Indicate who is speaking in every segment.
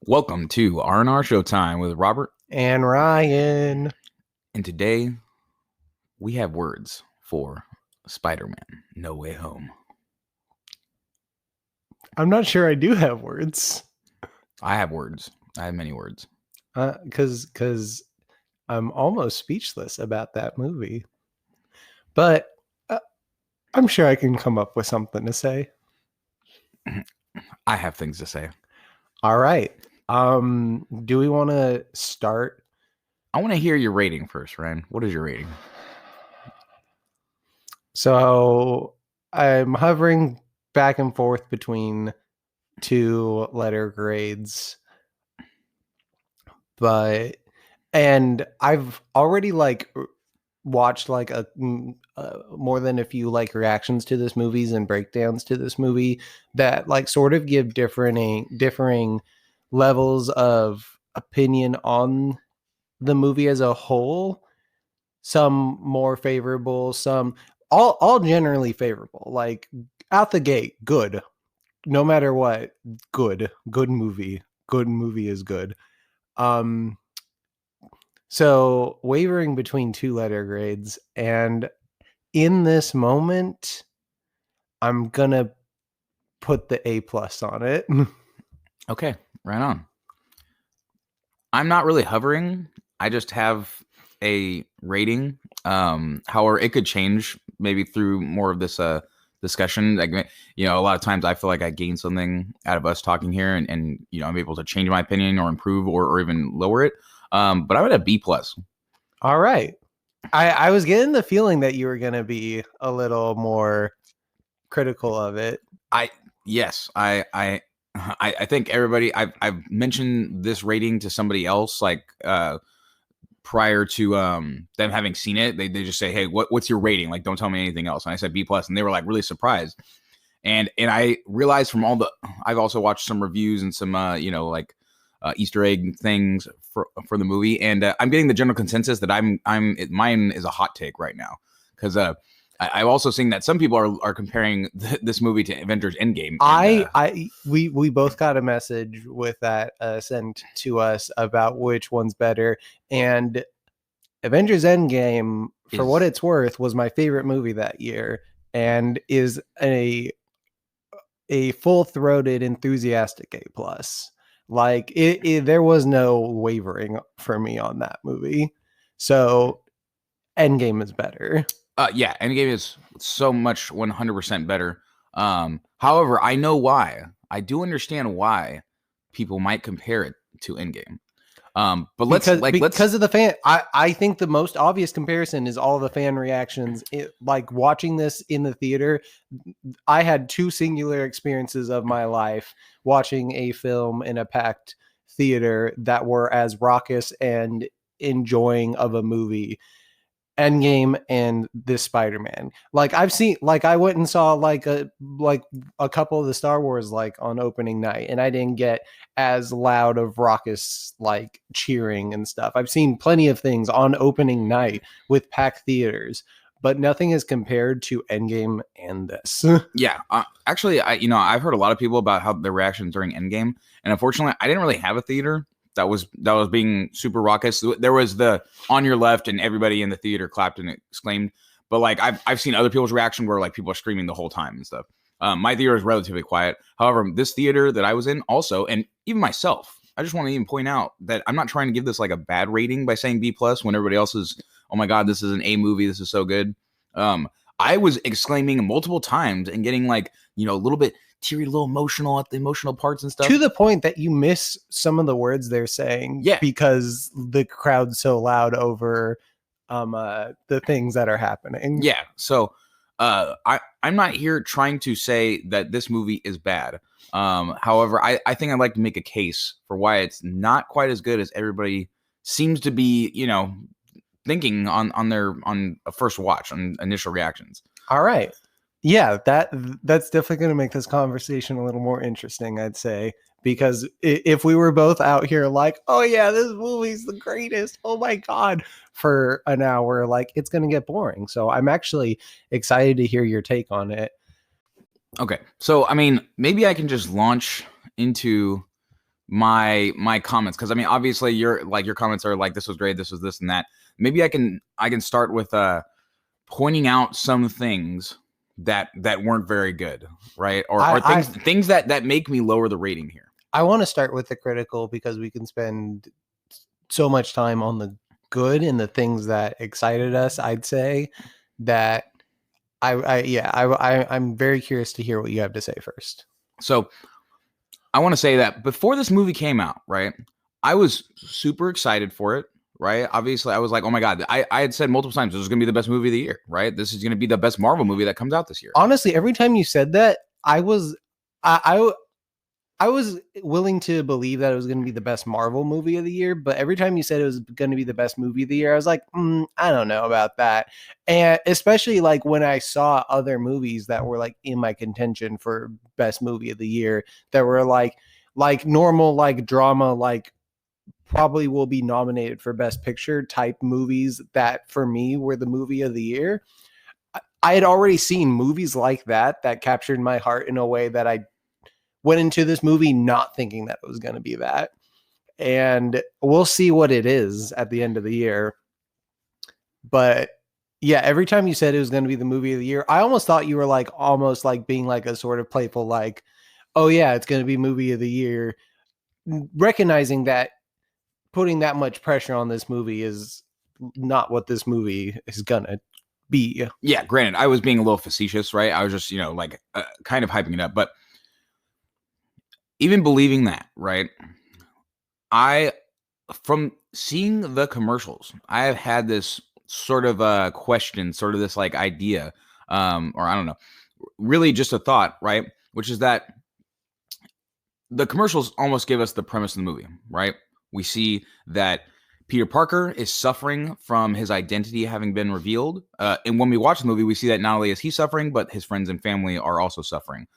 Speaker 1: Welcome to R&R Showtime with Robert,
Speaker 2: And Ryan.
Speaker 1: and today we have words for Spider-Man No Way Home.
Speaker 2: I'm not sure I do have words.
Speaker 1: I have words. I have many words.
Speaker 2: Because I'm almost speechless about that movie. But I'm sure I can come up with something to say.
Speaker 1: I have things to say.
Speaker 2: All right. Do we want to start?
Speaker 1: I want to hear your rating first, Ryan. What is your rating?
Speaker 2: So I'm hovering back and forth between two letter grades. And I've already watched more than a few reactions to this movies and breakdowns to this movie that sort of give differing levels of opinion on the movie as a whole. Some more favorable, some all generally favorable. Like out the gate, good. No matter what, good movie. Good movie is good. So wavering between two letter grades, and in this moment, I'm gonna put the A+ on it.
Speaker 1: Okay, right on. I'm not really hovering. I just have a rating. However, it could change maybe through more of this discussion. Like, a lot of times I feel like I gain something out of us talking here, and I'm able to change my opinion or improve or even lower it. But I would have B+.
Speaker 2: All right. I was getting the feeling that you were gonna be a little more critical of it.
Speaker 1: Yes, I think everybody. I've mentioned this rating to somebody else, like prior to them having seen it. They just say, "Hey, what's your rating? Like, don't tell me anything else." And I said B+, and they were like really surprised. And I realized from I've also watched some reviews and some Easter egg things for the movie, and I'm getting the general consensus that mine is a hot take right now, because I've also seen that some people are comparing this movie to Avengers Endgame.
Speaker 2: We both got a message with that sent to us about which one's better, and Avengers Endgame, for what it's worth, was my favorite movie that year, and is a full-throated, enthusiastic A+. Like there was no wavering for me on that movie. So Endgame is better.
Speaker 1: Yeah, Endgame is so much 100% better. However, I know why. I do understand why people might compare it to Endgame. But
Speaker 2: because of the fan, I think the most obvious comparison is all the fan reactions. Like watching this in the theater, I had two singular experiences of my life watching a film in a packed theater that were as raucous and enjoying of a movie. Endgame and this Spider-Man. Like I've seen, I went and saw a couple of the Star Wars on opening night, and I didn't get as loud of raucous cheering and stuff. I've seen plenty of things on opening night with packed theaters, but nothing is compared to Endgame and this.
Speaker 1: Yeah, actually, I've heard a lot of people about how their reactions during Endgame, and unfortunately, I didn't really have a theater that was being super raucous. There was the on your left, and everybody in the theater clapped and exclaimed. But I've seen other people's reaction where people are screaming the whole time and stuff. My theater is relatively quiet. However, this theater that I was in also, and even myself, I just want to even point out that I'm not trying to give this a bad rating by saying B+ when everybody else is, oh my God, this is an A movie. This is so good. I was exclaiming multiple times and getting a little bit teary, a little emotional at the emotional parts and stuff.
Speaker 2: To the point that you miss some of the words they're saying, because the crowd's so loud over the things that are happening.
Speaker 1: Yeah. So I'm not here trying to say that this movie is bad. However, I think I'd like to make a case for why it's not quite as good as everybody seems to be, thinking on a first watch, on initial reactions.
Speaker 2: All right. Yeah, that's definitely going to make this conversation a little more interesting, I'd say, because if we were both out here oh yeah, this movie's the greatest, oh my God, for an hour, it's going to get boring. So I'm actually excited to hear your take on it.
Speaker 1: Okay. So, maybe I can just launch into my comments, because I mean, obviously your comments are like, this was great, this was this and that. Maybe I can start with pointing out some things that weren't very good, right? Or things that make me lower the rating here.
Speaker 2: I want to start with the critical, because we can spend so much time on the good and the things that excited us. I'd say that I'm very curious to hear what you have to say first.
Speaker 1: So I want to say that before this movie came out, right, I was super excited for it, right? Obviously, I was like, oh my God, I had said multiple times, this is going to be the best movie of the year, right? This is going to be the best Marvel movie that comes out this year.
Speaker 2: Honestly, every time you said that, I was willing to believe that it was going to be the best Marvel movie of the year, but every time you said it was going to be the best movie of the year, I was like, I don't know about that. And especially like when I saw other movies that were like in my contention for best movie of the year, that were like normal, like drama, like probably will be nominated for best picture type movies that for me were the movie of the year. I had already seen movies like that captured my heart in a way that I went into this movie not thinking that it was going to be that. And we'll see what it is at the end of the year. But yeah, every time you said it was going to be the movie of the year, I almost thought you were like almost like being like a sort of playful, like, oh yeah, it's going to be movie of the year. Recognizing that putting that much pressure on this movie is not what this movie is going to be.
Speaker 1: Yeah, granted, I was being a little facetious, right? I was just, kind of hyping it up. But even believing that, right? From seeing the commercials, I have had this sort of a question, sort of this like idea, or I don't know, really just a thought, right? Which is that the commercials almost give us the premise of the movie, right? We see that Peter Parker is suffering from his identity having been revealed. And when we watch the movie, we see that not only is he suffering, but his friends and family are also suffering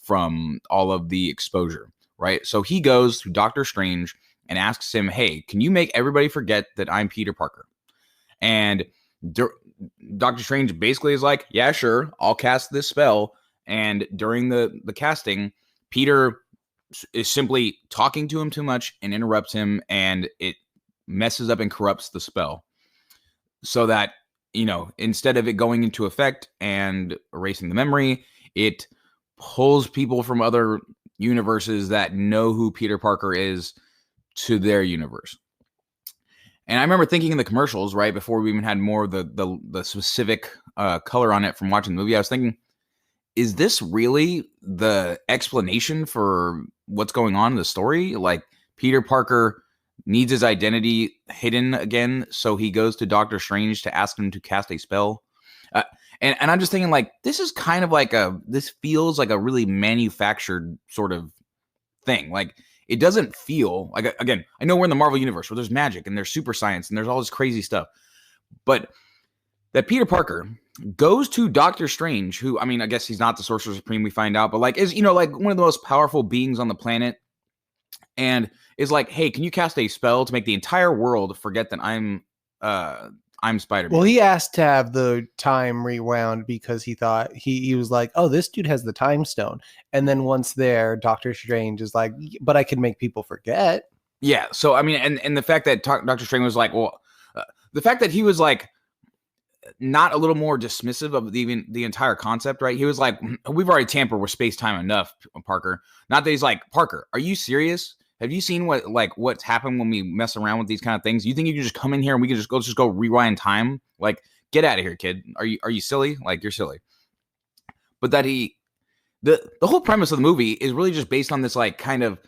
Speaker 1: from all of the exposure, right? So he goes to Doctor Strange and asks him, hey, can you make everybody forget that I'm Peter Parker? And Doctor Strange basically is like, yeah, sure, I'll cast this spell. And during the casting, Peter is simply talking to him too much and interrupts him, and it messes up and corrupts the spell. So that, instead of it going into effect and erasing the memory, it pulls people from other universes that know who Peter Parker is to their universe. And I remember thinking in the commercials, right, before we even had more of the specific color on it from watching the movie, I was thinking, is this really the explanation for what's going on in the story? Like, Peter Parker needs his identity hidden again, so he goes to Doctor Strange to ask him to cast a spell. And I'm just thinking, like, this is kind of like this feels like a really manufactured sort of thing. Like, it doesn't feel like, again, I know we're in the Marvel universe where there's magic and there's super science and there's all this crazy stuff, but that Peter Parker goes to Doctor Strange, who, I mean, I guess he's not the Sorcerer Supreme, we find out, but like is, like one of the most powerful beings on the planet, and is like, hey, can you cast a spell to make the entire world forget that I'm Spider-Man?
Speaker 2: Well, he asked to have the time rewound because he thought he was like, oh, this dude has the time stone. And then once there, Doctor Strange is like, but I can make people forget.
Speaker 1: Yeah. So, I mean, and the fact that Doctor Strange was like, well, the fact that he was like, not a little more dismissive of even the entire concept, right? He was like, we've already tampered with space-time enough, Parker. Not that he's like, Parker, are you serious? Have you seen what's happened when we mess around with these kind of things? You think you can just come in here and we can just go rewind time? Like, get out of here, kid. Are you silly? Like, you're silly. But that the whole premise of the movie is really just based on this, like, kind of,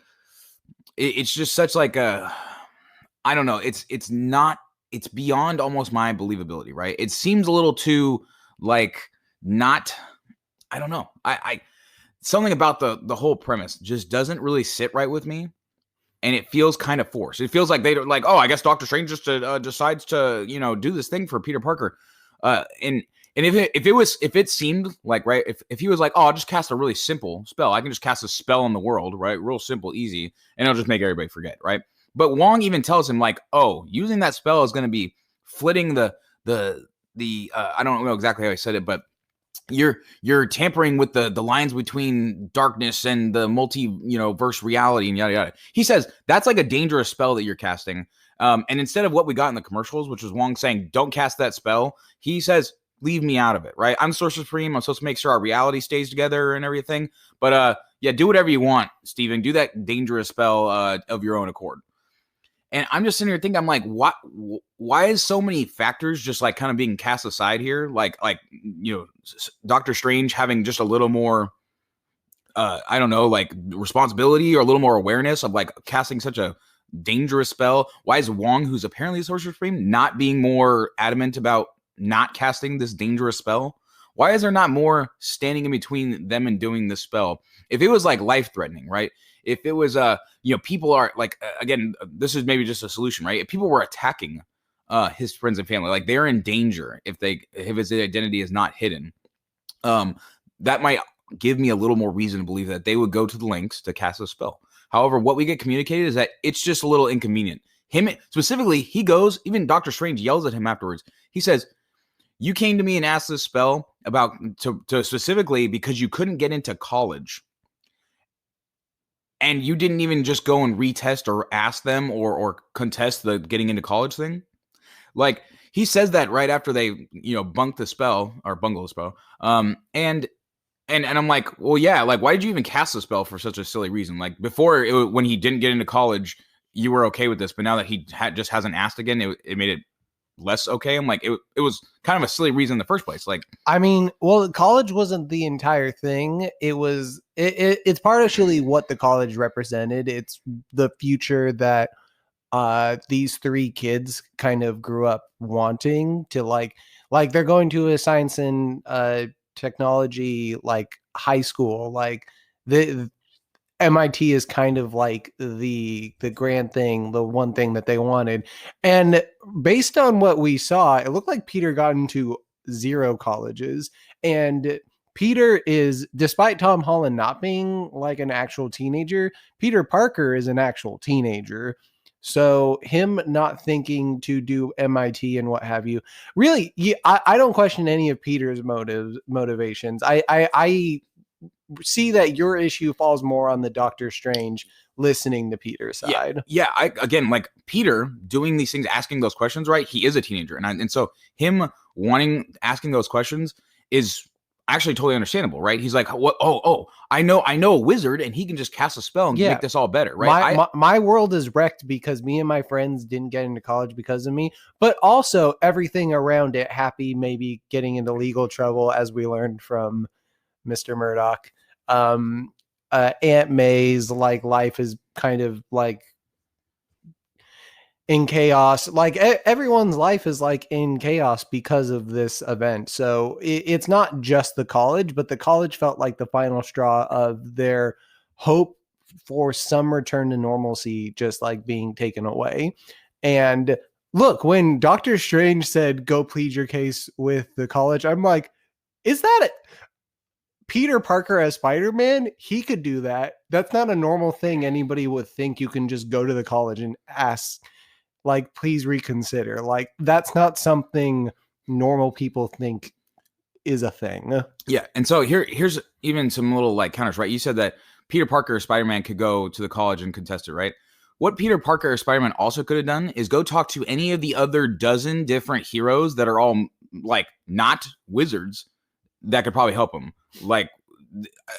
Speaker 1: it's just such like a, I don't know. It's beyond almost my believability, right? It seems a little too like not, I don't know. I something about the whole premise just doesn't really sit right with me. And it feels kind of forced. It feels like they're like, oh, I guess Doctor Strange just decides to, do this thing for Peter Parker. And if it seemed like, right, if he was like, oh, I'll just cast a really simple spell. I can just cast a spell in the world, right? Real simple, easy. And it'll just make everybody forget, right? But Wong even tells him like, oh, using that spell is going to be flitting the I don't know exactly how he said it, but you're tampering with the lines between darkness and the verse reality and yada yada. He says that's like a dangerous spell that you're casting. And instead of what we got in the commercials, which was Wong saying, don't cast that spell, he says, leave me out of it, right? I'm Sorcerer Supreme. I'm supposed to make sure our reality stays together and everything. But yeah, do whatever you want, Steven. Do that dangerous spell of your own accord. And I'm just sitting here thinking, I'm like, why is so many factors just like kind of being cast aside here? Like, Doctor Strange having just a little more, I don't know, like responsibility or a little more awareness of like casting such a dangerous spell. Why is Wong, who's apparently a Sorcerer Supreme, not being more adamant about not casting this dangerous spell? Why is there not more standing in between them and doing this spell? If it was like life threatening, right? If it was, people are like, again, this is maybe just a solution, right? If people were attacking his friends and family, like they're in danger if his identity is not hidden, that might give me a little more reason to believe that they would go to the lengths to cast a spell. However, what we get communicated is that it's just a little inconvenient. Him specifically, he goes, even Doctor Strange yells at him afterwards. He says, you came to me and asked this spell about to specifically because you couldn't get into college. And you didn't even just go and retest or ask them or contest the getting into college thing. Like he says that right after they, bunk the spell or bungle the spell. And I'm like, well, yeah, like why did you even cast the spell for such a silly reason? Like before, when he didn't get into college, you were okay with this, but now that he just hasn't asked again, it made it less okay. I'm like, it was kind of a silly reason in the first place. Like,
Speaker 2: I mean, well, college wasn't the entire thing. It was, it's partially what the college represented. It's the future that these three kids kind of grew up wanting to like they're going to a science and technology, like high school, like the MIT is kind of like the grand thing, the one thing that they wanted. And based on what we saw, it looked like Peter got into 0 colleges. And Peter is, despite Tom Holland not being like an actual teenager, Peter Parker is an actual teenager. So him not thinking to do MIT and what have you, really, I don't question any of Peter's motivations. I see that your issue falls more on the Doctor Strange listening to Peter's side.
Speaker 1: Yeah. Again, like Peter doing these things, asking those questions, right? He is a teenager. And so him asking those questions is actually totally understandable, right? He's like, what? Oh, I know a wizard and he can just cast a spell and make this all better, right?
Speaker 2: My world is wrecked because me and my friends didn't get into college because of me, but also everything around it, Happy maybe getting into legal trouble, as we learned from Mr. Murdoch. Aunt May's like life is kind of like in chaos. Like everyone's life is like in chaos because of this event. So it's not just the college, but the college felt like the final straw of their hope for some return to normalcy, just like being taken away. And look, when Doctor Strange said, go plead your case with the college, I'm like, is that it? Peter Parker as Spider-Man, he could do that. That's not a normal thing anybody would think. You can just go to the college and ask, like, please reconsider. Like, that's not something normal people think is a thing.
Speaker 1: Yeah. And so here's even some little like counters, right? You said that Peter Parker or Spider-Man could go to the college and contest it, right? What Peter Parker or Spider-Man also could have done is go talk to any of the other dozen different heroes that are all like not wizards that could probably help him. Like,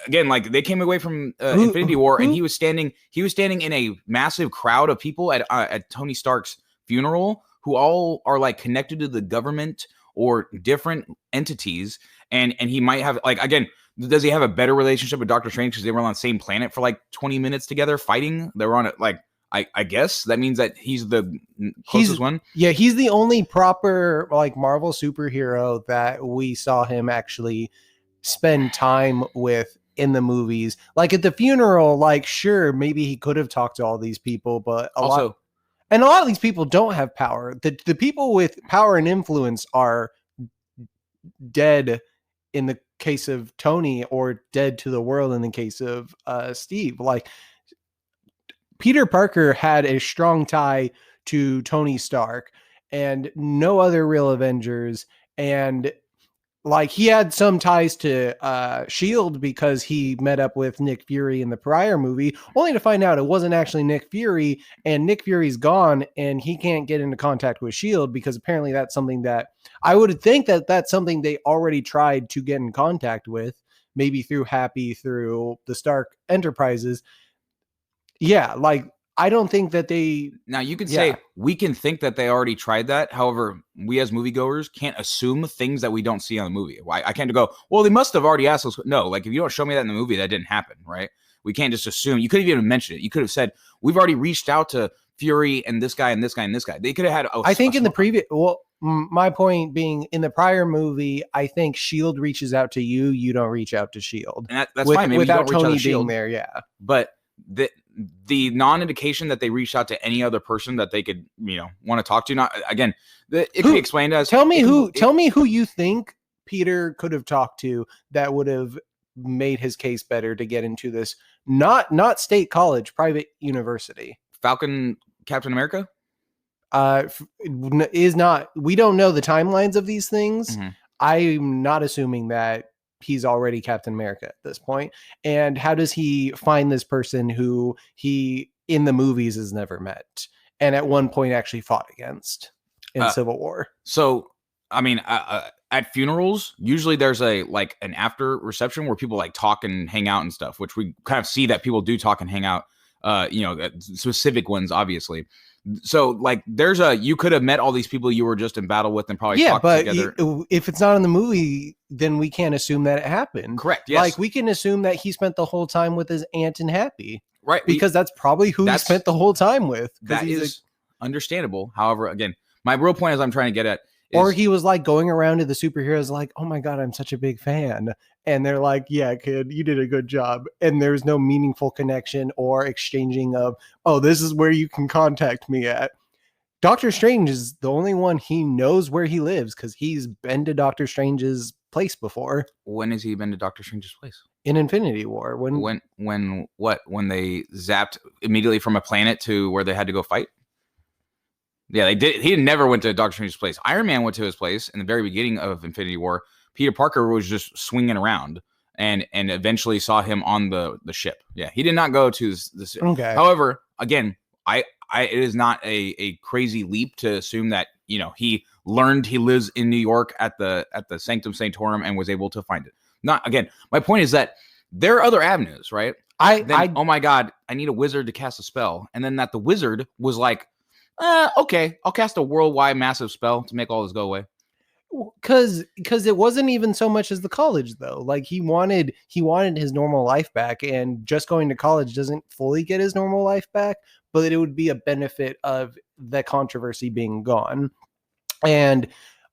Speaker 1: again, like they came away from Infinity War and he was standing in a massive crowd of people at Tony Stark's funeral who all are like connected to the government or different entities. And he might have, like, again, does he have a better relationship with Doctor Strange because they were on the same planet for like 20 minutes together fighting? They were on it, like, I guess that means that he's the closest one.
Speaker 2: Yeah, he's the only proper like Marvel superhero that we saw him actually spend time with in the movies. Like at the funeral, like sure, maybe he could have talked to all these people, but a lot of these people don't have power. The people with power and influence are dead in the case of Tony, or dead to the world in the case of Steve. Like Peter Parker had a strong tie to Tony Stark and no other real Avengers. And like he had some ties to Shield because he met up with Nick Fury in the prior movie, only to find out it wasn't actually Nick Fury, and Nick Fury's gone and he can't get into contact with Shield because apparently that's something that I would think that that's something they already tried to get in contact with, maybe through Happy, through the Stark Enterprises. Yeah, like I don't think that they.
Speaker 1: Now you can say we can think that they already tried that. However, we as moviegoers can't assume things that we don't see on the movie. I can't go, well, they must have already asked us. No, like if you don't show me that in the movie, that didn't happen, right? We can't just assume. You could have even mentioned it. You could have said, we've already reached out to Fury and this guy and this guy and this guy. They could have had.
Speaker 2: I think in the previous. Well, my point being, in the prior movie, I think Shield reaches out to you. You don't reach out to Shield.
Speaker 1: And that's fine. Maybe
Speaker 2: without
Speaker 1: you don't reach
Speaker 2: Tony
Speaker 1: out to Shield
Speaker 2: being there. Yeah,
Speaker 1: but the non-indication that they reached out to any other person that they could, want to talk to. Not again, it could be explained as
Speaker 2: tell me who you think Peter could have talked to that would have made his case better to get into this not state college, private university.
Speaker 1: Falcon, Captain America
Speaker 2: is not. We don't know the timelines of these things.
Speaker 1: Mm-hmm.
Speaker 2: I'm not assuming that he's already Captain America at this point. And how does he find this person who he in the movies has never met and at one point actually fought against in Civil War?
Speaker 1: So, I mean, at funerals, usually there's an after reception where people like talk and hang out and stuff, which we kind of see that people do talk and hang out, specific ones, obviously. So like you could have met all these people you were just in battle with and probably talked together.
Speaker 2: If it's not in the movie, then we can't assume that it happened.
Speaker 1: Correct. Yes.
Speaker 2: Like we can assume that he spent the whole time with his aunt and Happy.
Speaker 1: Right.
Speaker 2: Because that's probably who he spent the whole time with.
Speaker 1: That is understandable. However, again, my real point is I'm trying to get at.
Speaker 2: Or he was like going around to the superheroes like, oh my God, I'm such a big fan. And they're like, yeah, kid, you did a good job. And there's no meaningful connection or exchanging of, oh, this is where you can contact me at. Doctor Strange is the only one he knows where he lives because he's been to Doctor Strange's place before.
Speaker 1: When has he been to Doctor Strange's place?
Speaker 2: In Infinity War.
Speaker 1: When they zapped immediately from a planet to where they had to go fight? Yeah, they did. He never went to Doctor Strange's place. Iron Man went to his place in the very beginning of Infinity War. Peter Parker was just swinging around and eventually saw him on the ship. Yeah, he did not go to the ship.
Speaker 2: Okay.
Speaker 1: However, again, it is not a crazy leap to assume that he learned he lives in New York at the Sanctum Sanctorum and was able to find it. Not again. My point is that there are other avenues, right? Oh my God, I need a wizard to cast a spell, and then that the wizard was like, okay, I'll cast a worldwide massive spell to make all this go away.
Speaker 2: Because it wasn't even so much as the college though. Like he wanted his normal life back, and just going to college doesn't fully get his normal life back, but it would be a benefit of the controversy being gone. And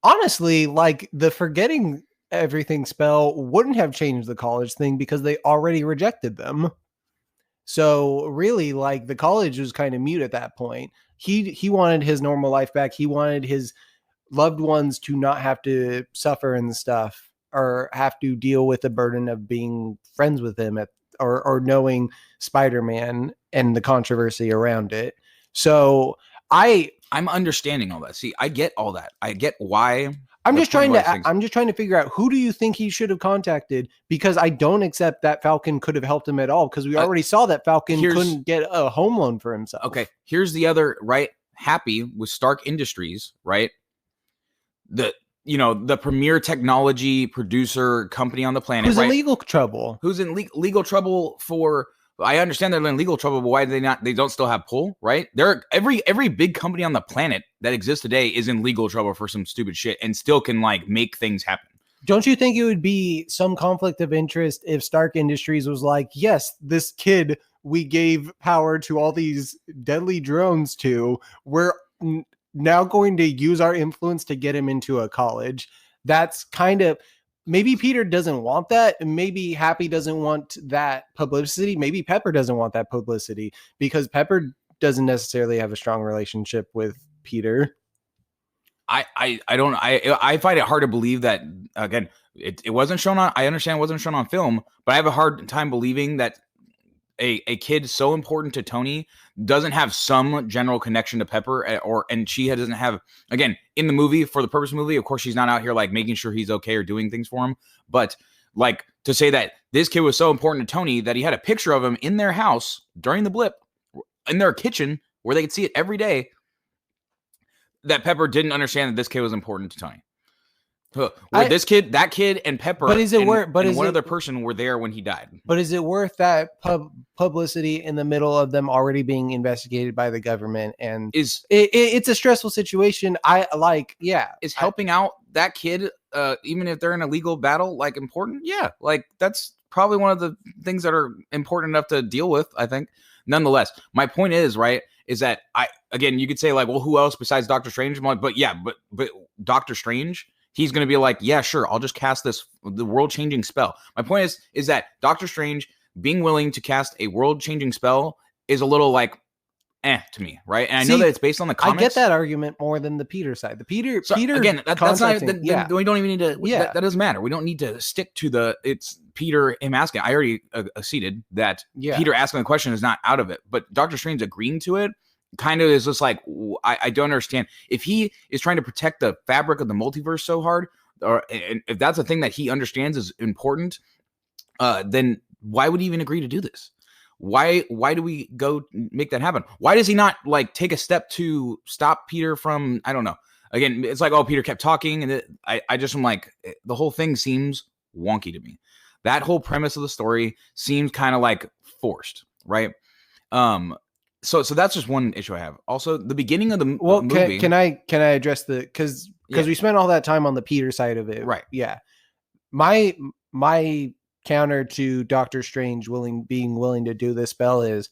Speaker 2: honestly, like the forgetting everything spell wouldn't have changed the college thing because they already rejected them. So really, like the college was kind of mute at that point. He wanted his normal life back. He wanted his loved ones to not have to suffer and stuff or have to deal with the burden of being friends with him or knowing Spider-Man and the controversy around it. So
Speaker 1: I'm understanding all that. See, I get all that. I get why.
Speaker 2: I'm just trying to figure out, who do you think he should have contacted? Because I don't accept that Falcon could have helped him at all, because we already saw that Falcon couldn't get a home loan for himself.
Speaker 1: Okay, here's the other, right? Happy with Stark Industries, right? The premier technology producer company on the planet.
Speaker 2: Who's in legal trouble?
Speaker 1: Who's in legal trouble for... I understand they're in legal trouble, but why do they don't still have pull, right? Every big company on the planet that exists today is in legal trouble for some stupid shit and still can like make things happen.
Speaker 2: Don't you think it would be some conflict of interest if Stark Industries was like, yes, this kid we gave power to all these deadly drones to, we're now going to use our influence to get him into a college? That's kind of... Maybe Peter doesn't want that. Maybe Happy doesn't want that publicity. Maybe Pepper doesn't want that publicity because Pepper doesn't necessarily have a strong relationship with Peter.
Speaker 1: I find it hard to believe that, again, it wasn't shown on... I understand it wasn't shown on film, but I have a hard time believing that a kid so important to Tony doesn't have some general connection to Pepper, and she doesn't have, again, in the movie, for the purpose of the movie, of course, she's not out here like making sure he's okay or doing things for him. But like to say that this kid was so important to Tony that he had a picture of him in their house during the blip, in their kitchen where they could see it every day, that Pepper didn't understand that this kid was important to Tony. Where that kid and Pepper,
Speaker 2: but is it worth? But
Speaker 1: one other person were there when he died.
Speaker 2: But is it worth that publicity in the middle of them already being investigated by the government? And it's a stressful situation. Is helping
Speaker 1: out that kid, even if they're in a legal battle, like important? Yeah, like that's probably one of the things that are important enough to deal with, I think. Nonetheless, my point is, right, is that again, you could say like, well, who else besides Doctor Strange? But Doctor Strange, he's going to be like, yeah, sure, I'll just cast the world-changing spell. My point is that Doctor Strange being willing to cast a world-changing spell is a little like, to me, right? And I know that it's based on the comics.
Speaker 2: I get that argument more than the Peter side. The Peter
Speaker 1: again, that's not. We don't even need to. Yeah, that doesn't matter. We don't need to stick to it's Peter him asking. I already acceded that Peter asking the question is not out of it, but Doctor Strange agreeing to it kind of is just like, I don't understand. If he is trying to protect the fabric of the multiverse so hard, and if that's a thing that he understands is important, then why would he even agree to do this? Why do we go make that happen? Why does he not like take a step to stop Peter from, I don't know. Again, it's like, oh, Peter kept talking, and I just am like, the whole thing seems wonky to me. That whole premise of the story seems kind of like forced, right? So that's just one issue I have. Also, the beginning of the movie.
Speaker 2: Can I address because we spent all that time on the Peter side of it,
Speaker 1: right?
Speaker 2: Yeah, my counter to Doctor Strange being willing to do this spell is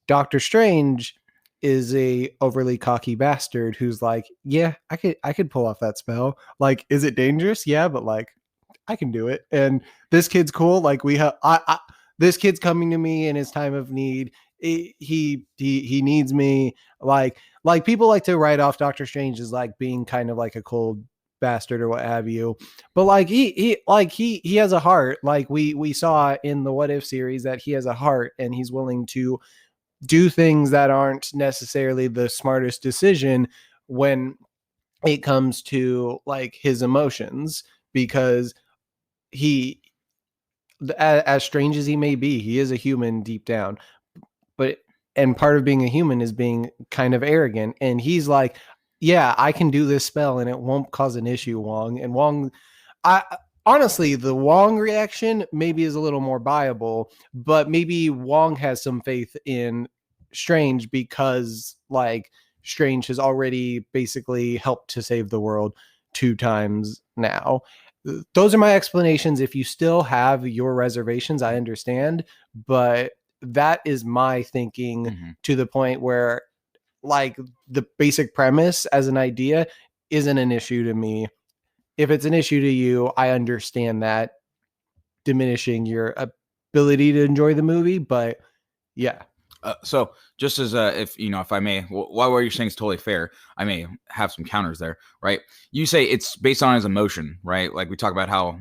Speaker 2: Doctor Strange is a overly cocky bastard who's like, yeah, I could pull off that spell. Like, is it dangerous? Yeah, but like, I can do it. And this kid's cool. Like this kid's coming to me in his time of need. He needs me. Like people like to write off Doctor Strange as like being kind of like a cold bastard or what have you, but like he has a heart. Like we saw in the What If series that he has a heart and he's willing to do things that aren't necessarily the smartest decision when it comes to like his emotions, because he, as strange as he may be, he is a human deep down. And part of being a human is being kind of arrogant. And he's like, yeah, I can do this spell and it won't cause an issue, Wong. And Wong, honestly, the Wong reaction maybe is a little more viable, but maybe Wong has some faith in Strange because like Strange has already basically helped to save the world 2 times now. Those are my explanations. If you still have your reservations, I understand, but that is my thinking to the point where like the basic premise as an idea isn't an issue to me. If it's an issue to you, I understand that diminishing your ability to enjoy the movie, but yeah.
Speaker 1: So just as if I may, while what you're saying is totally fair, I may have some counters there, right? You say it's based on his emotion, right? Like we talk about how,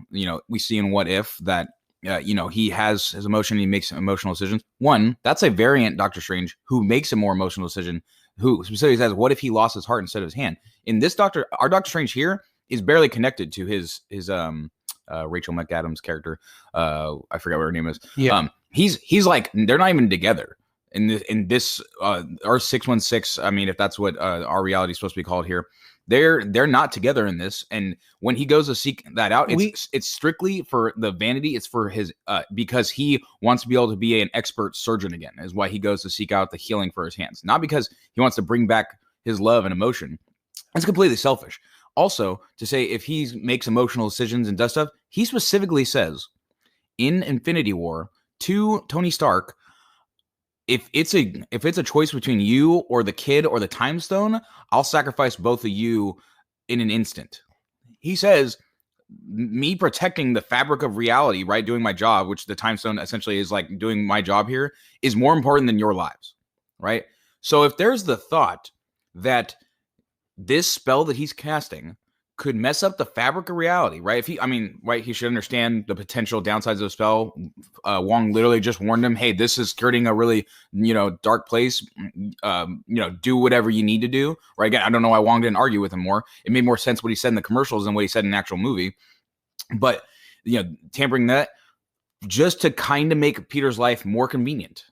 Speaker 1: we see in What If that, he has his emotion, he makes emotional decisions. One, that's a variant Doctor Strange who makes a more emotional decision, who specifically says, what if he lost his heart instead of his hand? In this our Doctor Strange here is barely connected to his Rachel McAdams character. I forget what her name is.
Speaker 2: Yeah.
Speaker 1: He's like, they're not even together. In this our 616, I mean, if that's what our reality is supposed to be called here, they're not together in this. And when he goes to seek that out, it's strictly for the vanity. It's for his because he wants to be able to be an expert surgeon again, is why he goes to seek out the healing for his hands, not because he wants to bring back his love and emotion. It's completely selfish. Also, to say if he makes emotional decisions and does stuff, he specifically says in Infinity War to Tony Stark, if it's a choice between you or the kid or the time stone, I'll sacrifice both of you in an instant. He says, me protecting the fabric of reality, right, doing my job, which the time stone essentially is like doing my job here, is more important than your lives, right? So if there's the thought that this spell that he's casting could mess up the fabric of reality, right? If he, I mean, right, he should understand the potential downsides of the spell. Wong literally just warned him, "Hey, this is skirting a really, dark place. Do whatever you need to do." Right? Again, I don't know why Wong didn't argue with him more. It made more sense what he said in the commercials than what he said in the actual movie. But tampering that just to kind of make Peter's life more convenient.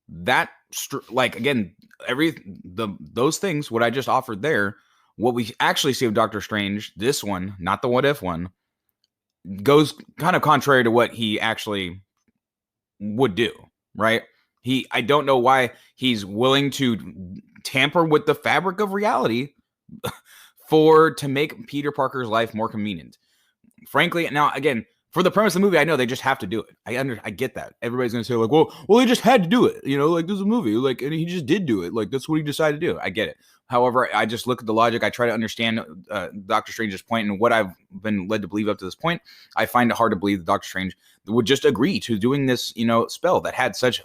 Speaker 1: That again, those things, what I just offered there. What we actually see of Doctor Strange, this one, not the what if one, goes kind of contrary to what he actually would do, right? I don't know why he's willing to tamper with the fabric of reality to make Peter Parker's life more convenient. Frankly, now again, for the premise of the movie, I know they just have to do it. I get that. Everybody's gonna say like, well, they just had to do it. Like this is a movie, like, and he just did do it. Like that's what he decided to do. I get it. However, I just look at the logic. I try to understand Doctor Strange's point and what I've been led to believe up to this point. I find it hard to believe that Doctor Strange would just agree to doing this, spell that had such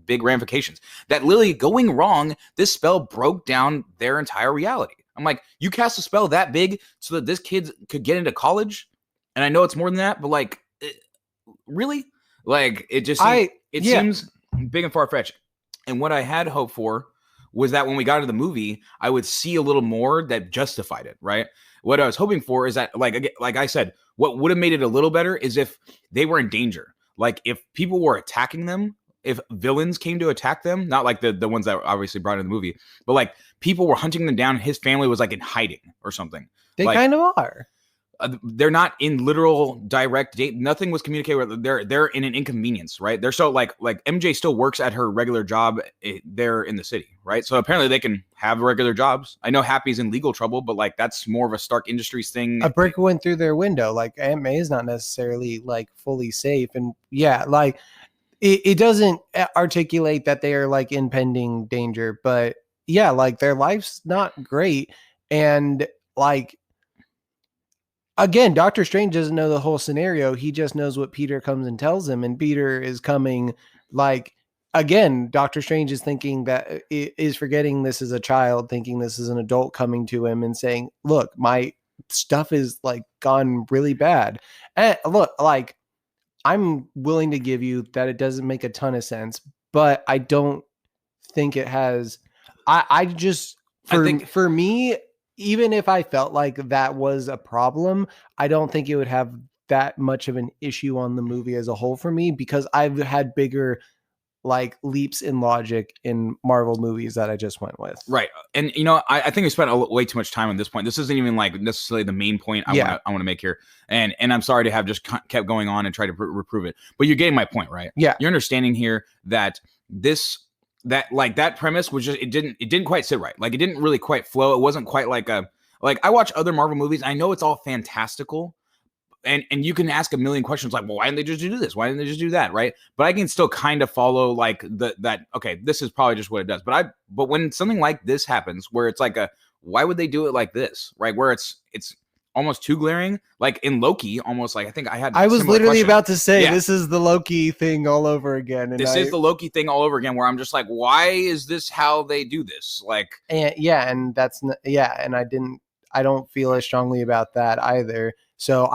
Speaker 1: big ramifications. That literally going wrong, this spell broke down their entire reality. I'm like, you cast a spell that big so that this kid could get into college? And I know it's more than that, but really? Like, it just seems big and far-fetched. And what I had hoped for was that when we got into the movie, I would see a little more that justified it, right? What I was hoping for is that, like I said, what would have made it a little better is if they were in danger. Like, if people were attacking them, if villains came to attack them, not like the ones that were obviously brought in the movie, but like people were hunting them down, his family was like in hiding or something.
Speaker 2: They kind of are.
Speaker 1: They're not in literal direct date. Nothing was communicated with. They're in an inconvenience, right? They're so like MJ still works at her regular job there in the city, right? So apparently they can have regular jobs. I know Happy's in legal trouble, but like that's more of a Stark Industries thing.
Speaker 2: A brick went through their window. Like Aunt May is not necessarily like fully safe, and like it doesn't articulate that they are like impending danger, but yeah, like their life's not great, and like. Again, Doctor Strange doesn't know the whole scenario. He just knows what Peter comes and tells him. And Peter is coming again, Doctor Strange is thinking that is forgetting this is a child, thinking this is an adult coming to him and saying, look, my stuff is like gone really bad. And look, like I'm willing to give you that it doesn't make a ton of sense, but I don't think it has. For me, even if I felt like that was a problem, I don't think it would have that much of an issue on the movie as a whole for me, because I've had bigger like leaps in logic in Marvel movies that I just went with.
Speaker 1: Right. And, I think we spent way too much time on this point. This isn't even like necessarily the main point I want to make here. And I'm sorry to have just kept going on and try to reprove it, but you're getting my point, right?
Speaker 2: Yeah.
Speaker 1: You're understanding here that that premise was just it didn't quite sit right. Like it didn't really quite flow. It wasn't quite like I watch other Marvel movies. I know it's all fantastical, and you can ask a million questions like, well, why didn't they just do this? Why didn't they just do that? Right? But I can still kind of follow like that. Okay, this is probably just what it does. But when something like this happens, where it's like why would they do it like this? Right? Where it's almost too glaring, like in Loki, almost like I
Speaker 2: was literally about to say this is the Loki thing all over again. And
Speaker 1: this is the Loki thing all over again, where I'm just like, why is this how they do this? Like,
Speaker 2: and that's and I don't feel as strongly about that either. So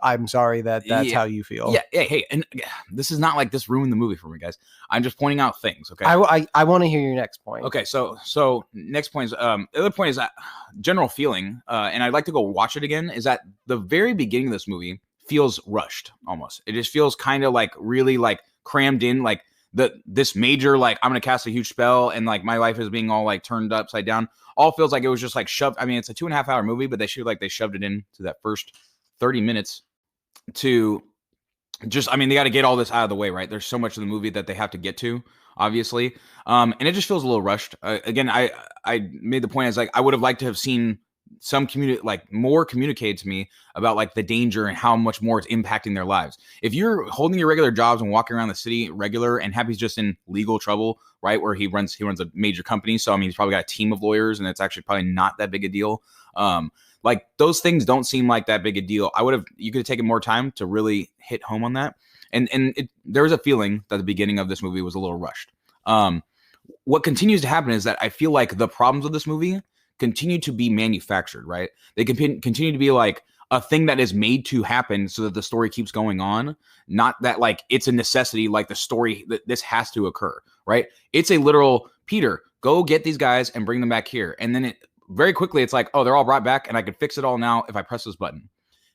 Speaker 2: I'm sorry that's how you feel.
Speaker 1: Yeah. Hey, and this is not like this ruined the movie for me, guys. I'm just pointing out things. Okay.
Speaker 2: I want to hear your next point.
Speaker 1: Okay. So next point is the other point is that general feeling, and I'd like to go watch it again. Is that the very beginning of this movie feels rushed almost. It just feels kind of like really like crammed in, like this major like I'm gonna cast a huge spell and like my life is being all like turned upside down. All feels like it was just like shoved. I mean, it's a 2.5 hour movie, but they shoved it in to that first 30 minutes. To just, I mean, they got to get all this out of the way, right? There's so much of the movie that they have to get to, obviously, and it just feels a little rushed. Again, I made the point as like I would have liked to have seen some more communicated to me about like the danger and how much more it's impacting their lives. If you're holding your regular jobs and walking around the city regular, and Happy's just in legal trouble, right? Where he runs a major company, so I mean, he's probably got a team of lawyers, and it's actually probably not that big a deal. Like those things don't seem like that big a deal. You could have taken more time to really hit home on that. And there was a feeling that the beginning of this movie was a little rushed. What continues to happen is that I feel like the problems of this movie continue to be manufactured, right? They can continue to be like a thing that is made to happen so that the story keeps going on, not that like it's a necessity, like the story that this has to occur, right? It's a literal, Peter, go get these guys and bring them back here. And then it very quickly, it's like, oh, they're all brought back and I could fix it all now if I press this button.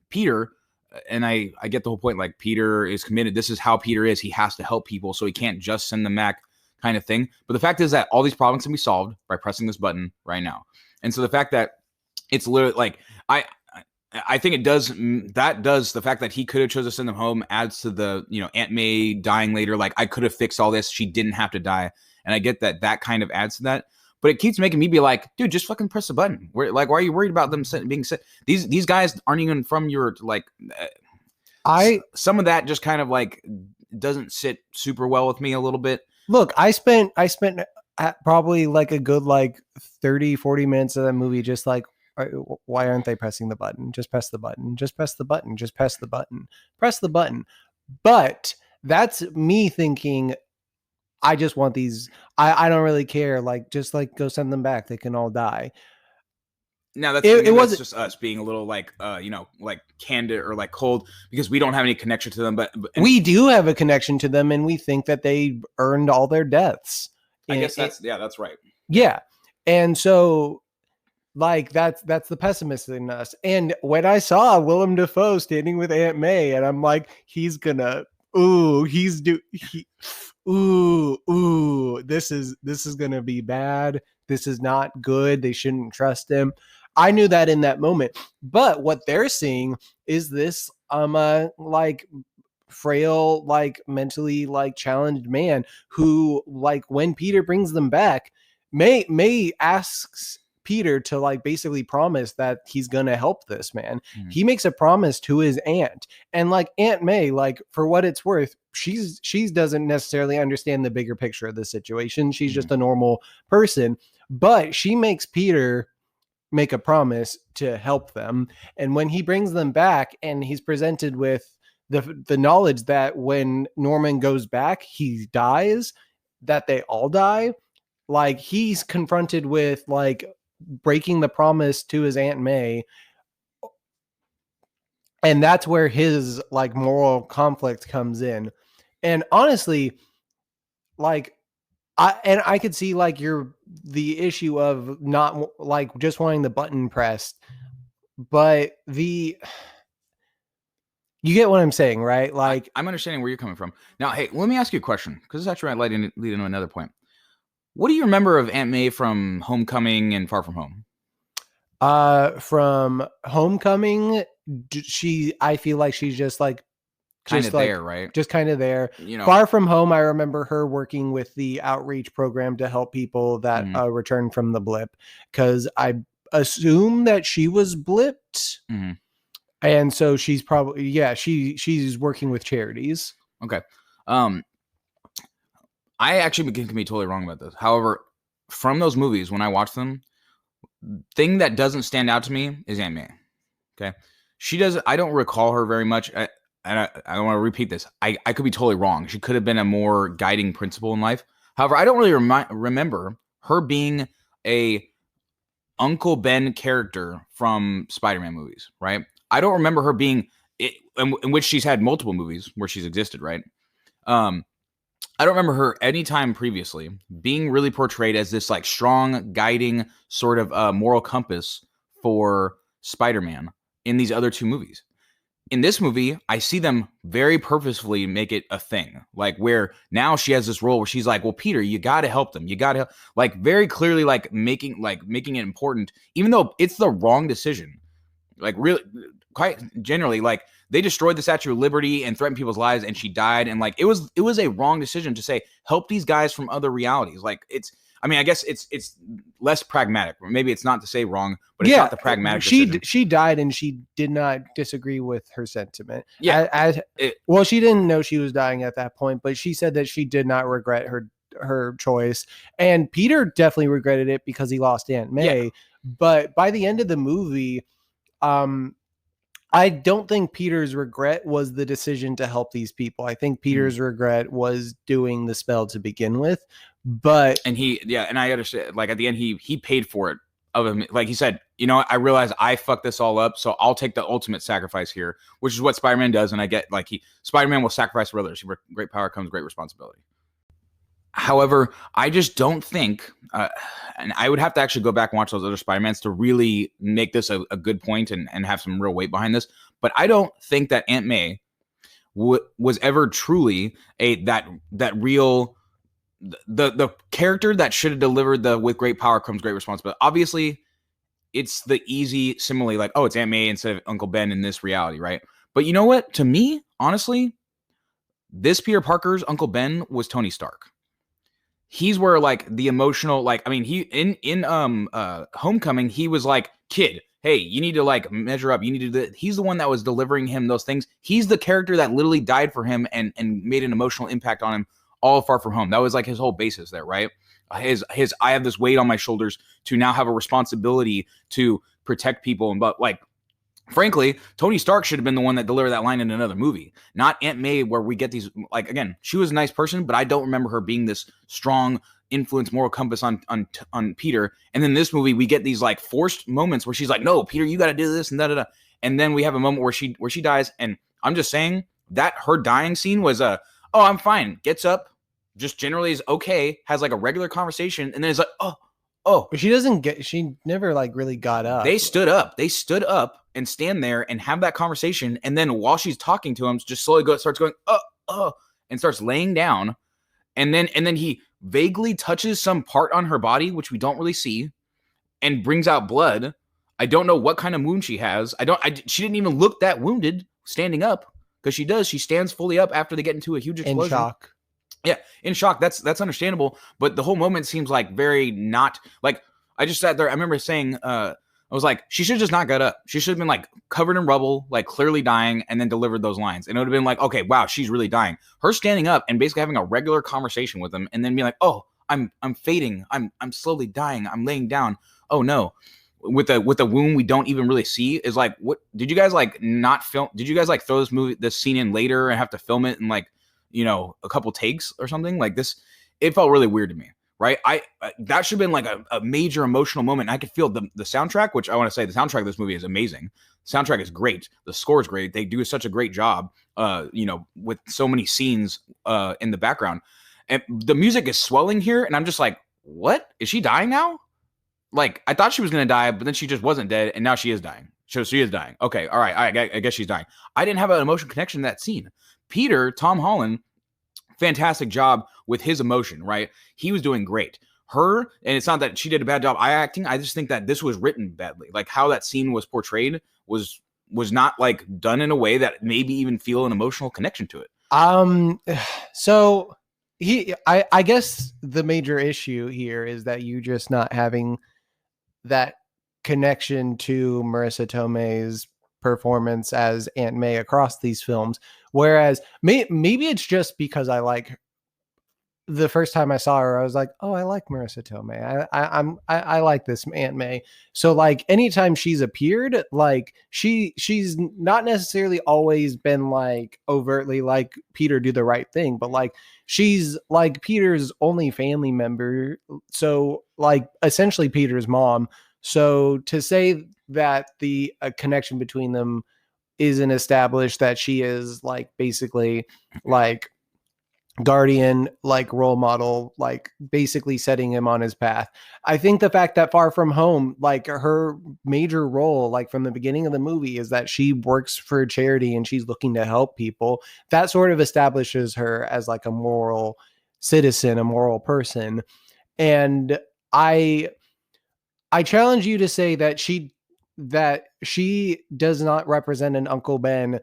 Speaker 1: Peter, and I get the whole point, like Peter is committed. This is how Peter is. He has to help people, so he can't just send them back kind of thing. But the fact is that all these problems can be solved by pressing this button right now. And so the fact that it's literally like, I think it does, the fact that he could have chosen to send them home adds to the, Aunt May dying later. Like, I could have fixed all this. She didn't have to die. And I get that kind of adds to that. But it keeps making me be like, dude, just fucking press the button. Why are you worried about them being sent? These guys aren't even from your, like, some of that just kind of like doesn't sit super well with me a little bit.
Speaker 2: Look, I spent probably like a good like 30-40 minutes of that movie just like, why aren't they pressing the button? Just press the button. Just press the button. Just press the button. Press the button. But that's me thinking, I just want these. I don't really care. Like, just like go send them back. They can all die.
Speaker 1: Now that's just us being a little like, like candid or like cold because we don't have any connection to them. But
Speaker 2: we do have a connection to them, and we think that they earned all their deaths.
Speaker 1: I guess that's right.
Speaker 2: Yeah, and so like that's the pessimist in us. And when I saw Willem Dafoe standing with Aunt May, and I'm like, he's gonna. This is gonna be bad. This is not good. They shouldn't trust him. I knew that in that moment. But what they're seeing is this like frail, like mentally like challenged man who, like, when Peter brings them back, May asks Peter to like basically promise that he's gonna help this man. Mm-hmm. He makes a promise to his aunt, and like Aunt May, like, for what it's worth, she doesn't necessarily understand the bigger picture of the situation. She's just a normal person, but she makes Peter make a promise to help them. And when he brings them back and he's presented with the knowledge that when Norman goes back, he dies, that they all die, like he's confronted with like breaking the promise to his Aunt May. And that's where his like moral conflict comes in. And honestly, like I could see like the issue of not like just wanting the button pressed, but you get what I'm saying, right? Like,
Speaker 1: I'm understanding where you're coming from. Now, hey, let me ask you a question, because it's actually might lead into another point. What do you remember of Aunt May from Homecoming and Far From Home?
Speaker 2: From Homecoming, I feel like she's just like
Speaker 1: kind of there, right?
Speaker 2: Just kind of there. Far From Home, I remember her working with the outreach program to help people that return from the blip, because I assume that she was blipped. Mm-hmm. And so she's probably, she's working with charities.
Speaker 1: Okay. I actually can be totally wrong about this. However, from those movies, when I watch them, thing that doesn't stand out to me is Aunt May. Okay. I don't recall her very much. And I don't want to repeat this. I could be totally wrong. She could have been a more guiding principle in life. However, I don't really remember her being a Uncle Ben character from Spider-Man movies, right? I don't remember her being in which she's had multiple movies where she's existed, right? I don't remember her any time previously being really portrayed as this like strong, guiding sort of moral compass for Spider-Man in these other two movies. In this movie, I see them very purposefully make it a thing, like where now she has this role where she's like, well, Peter, you got to help them. You got to like very clearly like making it important, even though it's the wrong decision. Like really, quite generally, like they destroyed the Statue of Liberty and threatened people's lives, and she died. And like it was a wrong decision to say help these guys from other realities. Like I guess it's less pragmatic. Maybe it's not to say wrong, but it's not the pragmatic decision.
Speaker 2: She died, and she did not disagree with her sentiment. Yeah, well, she didn't know she was dying at that point, but she said that she did not regret her choice. And Peter definitely regretted it because he lost Aunt May. Yeah. But by the end of the movie, I don't think Peter's regret was the decision to help these people. I think Peter's regret was doing the spell to begin with. And
Speaker 1: I understand. Like at the end, he paid for it of him. Like he said, you know, I realize I fucked this all up, so I'll take the ultimate sacrifice here, which is what Spider-Man does. And I get like Spider-Man will sacrifice for others. Great power comes great responsibility. However, I just don't think, and I would have to actually go back and watch those other Spider-Mans to really make this a good point and have some real weight behind this. But I don't think that Aunt May was ever truly that real the character that should have delivered the with great power comes great responsibility. Obviously, it's the easy simile, like, oh, it's Aunt May instead of Uncle Ben in this reality, right? But you know what? To me, honestly, this Peter Parker's Uncle Ben was Tony Stark. He's where like the emotional, like, I mean, he in Homecoming, he was like, kid, hey, you need to like measure up. You need to do that. He's the one that was delivering him those things. He's the character that literally died for him and made an emotional impact on him all Far From Home. That was like his whole basis there, right? His I have this weight on my shoulders to now have a responsibility to protect people. And but like, frankly, Tony Stark should have been the one that delivered that line in another movie, not Aunt May, where we get these, like, again, she was a nice person, but I don't remember her being this strong influence, moral compass on Peter. And then this movie, we get these like forced moments where she's like, no, Peter, you got to do this and da da da. And then we have a moment where she dies. And I'm just saying that her dying scene was oh, I'm fine. Gets up, just generally is okay, has like a regular conversation, and then it's like, oh.
Speaker 2: But she never like really got up.
Speaker 1: They stood up and stand there and have that conversation. And then while she's talking to him, just slowly starts going, and starts laying down. And then he vaguely touches some part on her body, which we don't really see, and brings out blood. I don't know what kind of wound she has. She didn't even look that wounded standing up, because she does. She stands fully up after they get into a huge explosion.
Speaker 2: In shock.
Speaker 1: Yeah, in shock. That's understandable. But the whole moment seems like very not like. I just sat there. I remember saying, I was like, she should just not got up. She should have been like covered in rubble, like clearly dying, and then delivered those lines. And it would have been like, okay, wow, she's really dying. Her standing up and basically having a regular conversation with him, and then being like, oh, I'm fading. I'm slowly dying. I'm laying down. Oh no. With a wound we don't even really see is like, what did you guys like not film? Did you guys like throw this scene in later and have to film it in like, you know, a couple takes or something like this? It felt really weird to me, right? That should have been like a major emotional moment. I could feel the soundtrack, which I want to say the soundtrack of this movie is amazing. The soundtrack is great. The score is great. They do such a great job, you know, with so many scenes in the background. And the music is swelling here, and I'm just like, what? Is she dying now? Like, I thought she was going to die, but then she just wasn't dead, and now she is dying. So she is dying. Okay, all right, I guess she's dying. I didn't have an emotional connection to that scene. Peter, Tom Holland, fantastic job with his emotion, right? He was doing great. Her, and it's not that she did a bad job acting, I just think that this was written badly. Like, how that scene was portrayed was not, like, done in a way that maybe even feel an emotional connection to it.
Speaker 2: So... I guess the major issue here is that you just not having that connection to Marissa Tomei's performance as Aunt May across these films. Whereas maybe it's just because I like the first time I saw her, I was like, oh, I like Marissa Tomei. I like this Aunt May. So like anytime she's appeared, like she's not necessarily always been like overtly like Peter do the right thing, but like she's like Peter's only family member. So like essentially Peter's mom. So to say that the connection between them isn't established, that she is like basically like guardian, like role model, like basically setting him on his path. I think the fact that Far From Home, like her major role, like from the beginning of the movie, is that she works for a charity and she's looking to help people. That sort of establishes her as like a moral citizen, a moral person. And I challenge you to say that she does not represent an Uncle Ben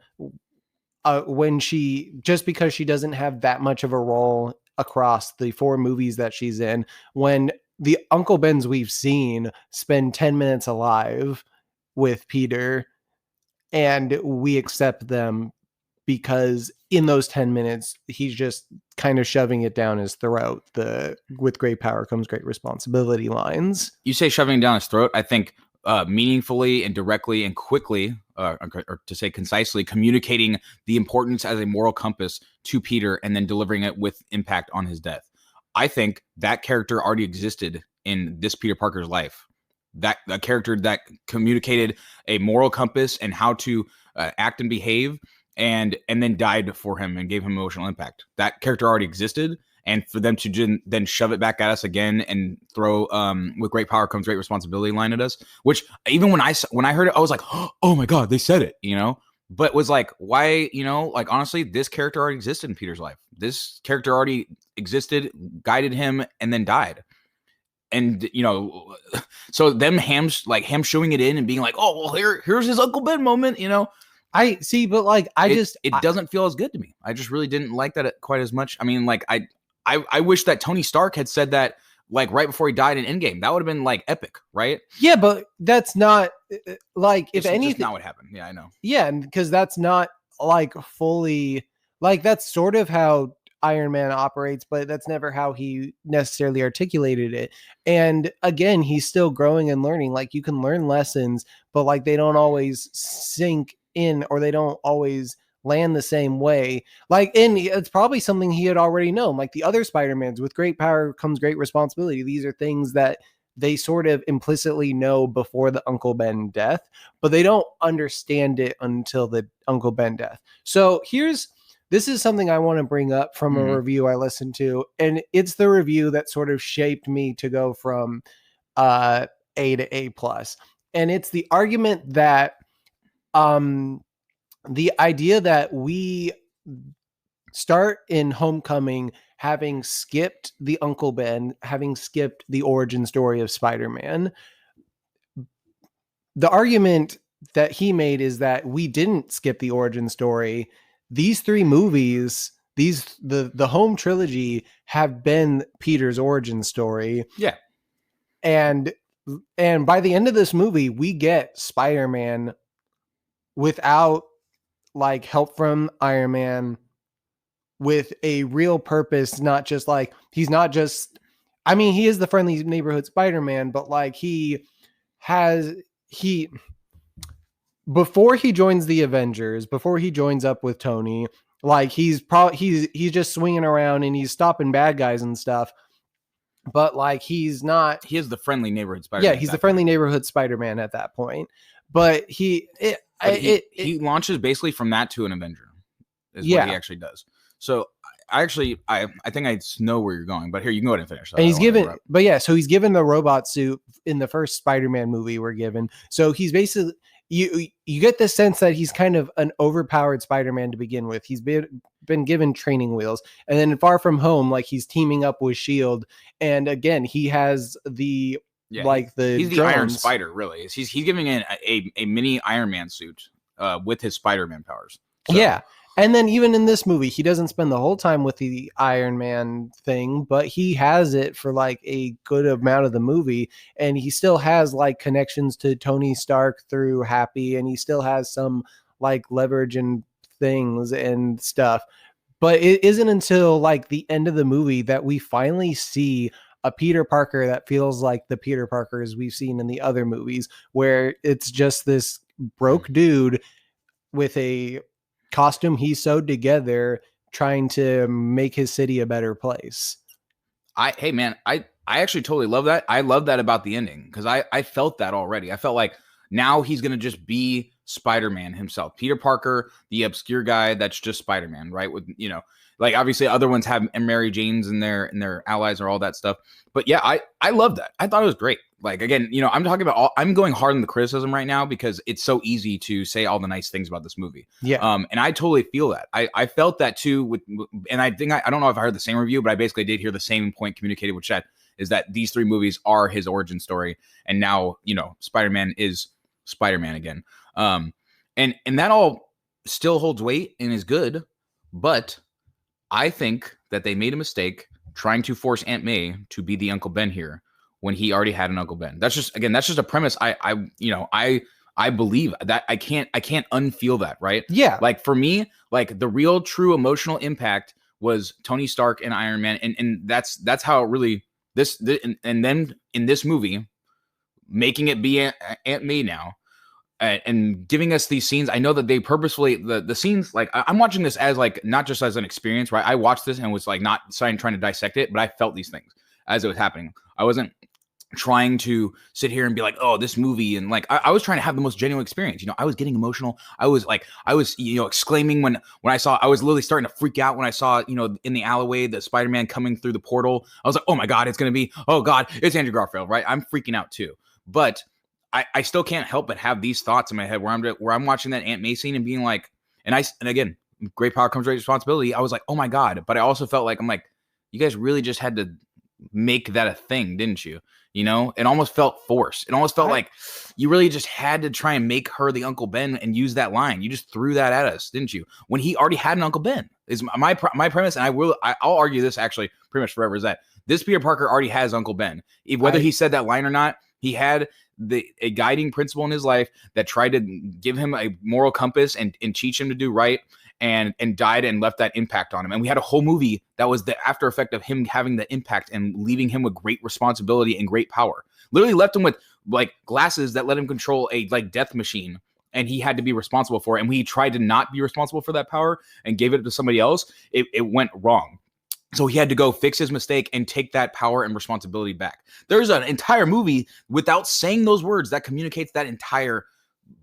Speaker 2: when just because she doesn't have that much of a role across the 4 movies that she's in, when the Uncle Bens we've seen spend 10 minutes alive with Peter, and we accept them because in those 10 minutes, he's just kind of shoving it down his throat. With great power comes great responsibility lines.
Speaker 1: You say shoving it down his throat. I think meaningfully and directly and quickly, or to say concisely, communicating the importance as a moral compass to Peter and then delivering it with impact on his death. I think that character already existed in this Peter Parker's life that a character that communicated a moral compass and how to act and behave, and then died for him and gave him emotional impact. That character already existed, and for them to then shove it back at us again and throw with great power comes great responsibility line at us, which even when I heard it, I was like, oh my god, they said it, but was like, why, like, honestly, this character already existed in Peter's life. This character already existed, guided him, and then died. And so them ham showing it in and being like, oh well, here's his Uncle Ben moment,
Speaker 2: I see, but like
Speaker 1: it doesn't feel as good to me. I just really didn't like that quite as much. I mean, like I wish that Tony Stark had said that like right before he died in Endgame. That would have been like epic, right?
Speaker 2: Yeah, but that's not like, if anything,
Speaker 1: just not what happened. Yeah, I know.
Speaker 2: Yeah, because that's not like fully, like, that's sort of how Iron Man operates, but that's never how he necessarily articulated it. And again, he's still growing and learning. Like, you can learn lessons, but like they don't always sink in, or they don't always land the same way. Like, and it's probably something he had already known. Like the other Spider-Mans, with great power comes great responsibility. These are things that they sort of implicitly know before the Uncle Ben death, but they don't understand it until the Uncle Ben death. So this is something I want to bring up from a review I listened to, and it's the review that sort of shaped me to go from A to A+. And it's the argument that the idea that we start in Homecoming having skipped the Uncle Ben, having skipped the origin story of Spider-Man. The argument that he made is that we didn't skip the origin story. These three movies, the home trilogy, have been Peter's origin story.
Speaker 1: Yeah.
Speaker 2: And by the end of this movie, we get Spider-Man without like help from Iron Man, with a real purpose, not just like, he's not just, I mean, he is the friendly neighborhood Spider-Man, but like before he joins the Avengers, before he joins up with Tony, like he's just swinging around and he's stopping bad guys and stuff. But like, he is
Speaker 1: the friendly neighborhood Spider-Man.
Speaker 2: Yeah, he's the friendly neighborhood Spider-Man at that point. But he
Speaker 1: launches basically from that to an Avenger is what he actually does. So I think I know where you're going, but here, you can go ahead and finish.
Speaker 2: And he's given the robot suit in the first Spider-Man movie we're given. So he's basically, you get the sense that he's kind of an overpowered Spider-Man to begin with. He's been given training wheels, and then in Far From Home, like, he's teaming up with S.H.I.E.L.D. And again, he has he's the
Speaker 1: Iron Spider, really. He's giving in a mini Iron Man suit with his Spider-Man powers. So.
Speaker 2: Yeah. And then even in this movie, he doesn't spend the whole time with the Iron Man thing, but he has it for like a good amount of the movie. And he still has like connections to Tony Stark through Happy, and he still has some like leverage and things and stuff. But it isn't until like the end of the movie that we finally see a Peter Parker that feels like the Peter Parkers we've seen in the other movies, where it's just this broke dude with a costume he sewed together trying to make his city a better place.
Speaker 1: I actually totally love that. I love that about the ending, because I felt that already. I felt like now he's going to just be Spider-Man himself. Peter Parker, the obscure guy that's just Spider-Man, right? With, like, obviously other ones have Mary Janes and their allies or all that stuff. But yeah, I love that. I thought it was great. Like, again, I'm talking about I'm going hard on the criticism right now because it's so easy to say all the nice things about this movie.
Speaker 2: Yeah.
Speaker 1: And I totally feel that. I felt that too and I think I don't know if I heard the same review, but I basically did hear the same point communicated with Chet, is that these three movies are his origin story. And now, Spider-Man is Spider-Man again. And that all still holds weight and is good, but I think that they made a mistake trying to force Aunt May to be the Uncle Ben here when he already had an Uncle Ben. That's just a premise. I believe that I can't unfeel that, right?
Speaker 2: Yeah.
Speaker 1: Like, for me, like, the real true emotional impact was Tony Stark and Iron Man. And that's how it really, and then in this movie, making it be Aunt May now, and giving us these scenes. I know that they purposefully, the scenes, like, I'm watching this as like, not just as an experience, right? I watched this and was like not trying to dissect it, but I felt these things as it was happening. I wasn't trying to sit here and be like, oh, this movie, and like I was trying to have the most genuine experience. You know, I was getting emotional. I was exclaiming when I saw. I was literally starting to freak out when I saw, in the alleyway, the Spider-Man coming through the portal. I was like, oh my god, it's gonna be, oh god, it's Andrew Garfield, right? I'm freaking out too, but I still can't help but have these thoughts in my head where I'm watching that Aunt May scene and being like, and again, great power comes great responsibility. I was like, oh my god, but I also felt like, I'm like, you guys really just had to make that a thing, didn't you? It almost felt forced. It almost felt like you really just had to try and make her the Uncle Ben and use that line. You just threw that at us, didn't you? When he already had an Uncle Ben, is my premise, and I'll argue this actually pretty much forever, is that this Peter Parker already has Uncle Ben. Whether he said that line or not, he had a guiding principle in his life that tried to give him a moral compass and teach him to do right. And died and left that impact on him. And we had a whole movie that was the after effect of him having the impact and leaving him with great responsibility and great power. Literally left him with like glasses that let him control a like death machine, and he had to be responsible for it. And when he tried to not be responsible for that power and gave it to somebody else, it went wrong. So he had to go fix his mistake and take that power and responsibility back. There's an entire movie without saying those words that communicates that entire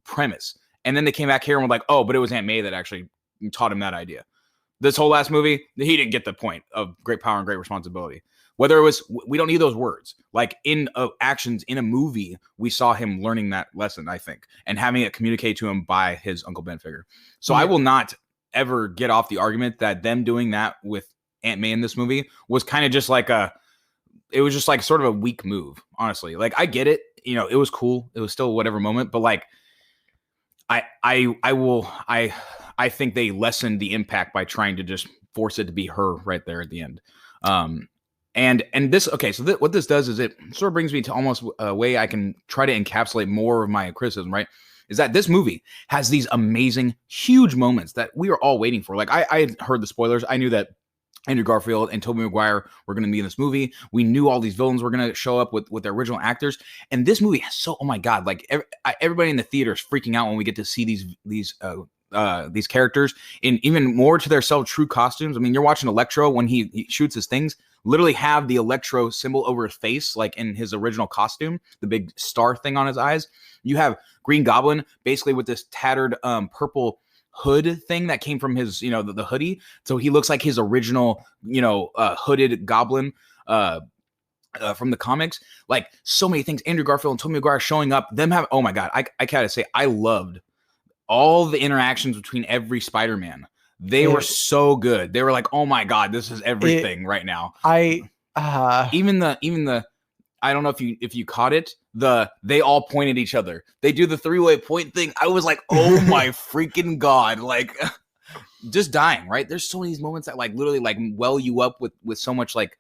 Speaker 1: premise. And then they came back here and were like, oh, but it was Aunt May that actually taught him that idea. This whole last movie, he didn't get the point of great power and great responsibility. Whether it was, we don't need those words. Like in actions in a movie, we saw him learning that lesson, I think, and having it communicated to him by his Uncle Ben figure. So I will not ever get off the argument that them doing that with Aunt May in this movie was kind of just like it was just like sort of a weak move, honestly. Like I get it, it was cool. It was still whatever moment, but like I think they lessened the impact by trying to just force it to be her right there at the end. And this, okay, so what this does is it sort of brings me to almost a way I can try to encapsulate more of my criticism, right? Is that this movie has these amazing, huge moments that we are all waiting for. Like I heard the spoilers. I knew that Andrew Garfield and Tobey Maguire were going to be in this movie. We knew all these villains were going to show up with their original actors. And this movie has oh my God, like everybody in the theater is freaking out when we get to see these characters in even more to their true costumes. I mean, you're watching Electro when he shoots his things, literally have the Electro symbol over his face, like in his original costume, the big star thing on his eyes. You have Green Goblin basically with this tattered purple hood thing that came from his, the hoodie. So he looks like his original, hooded goblin from the comics. Like so many things. Andrew Garfield and Tobey Maguire showing up, them have, oh my God, I gotta say, I loved all the interactions between every Spider-Man. They were so good. They were like, oh my God, this is everything right now. Even the I don't know if you caught it. They all point at each other. They do the three-way point thing. I was like, oh my freaking God. Like just dying, right? There's so many moments that like literally like well you up with so much like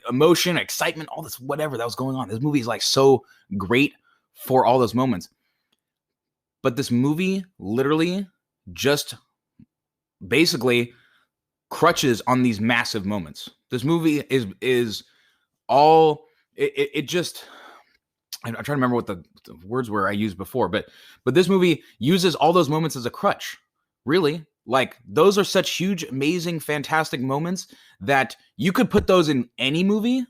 Speaker 1: emotion, excitement, all this whatever that was going on. This movie is like so great for all those moments. But this movie literally just basically crutches on these massive moments. This movie is all it just, I'm trying to remember what the words were I used before, but this movie uses all those moments as a crutch. Really, like those are such huge, amazing, fantastic moments that you could put those in any movie,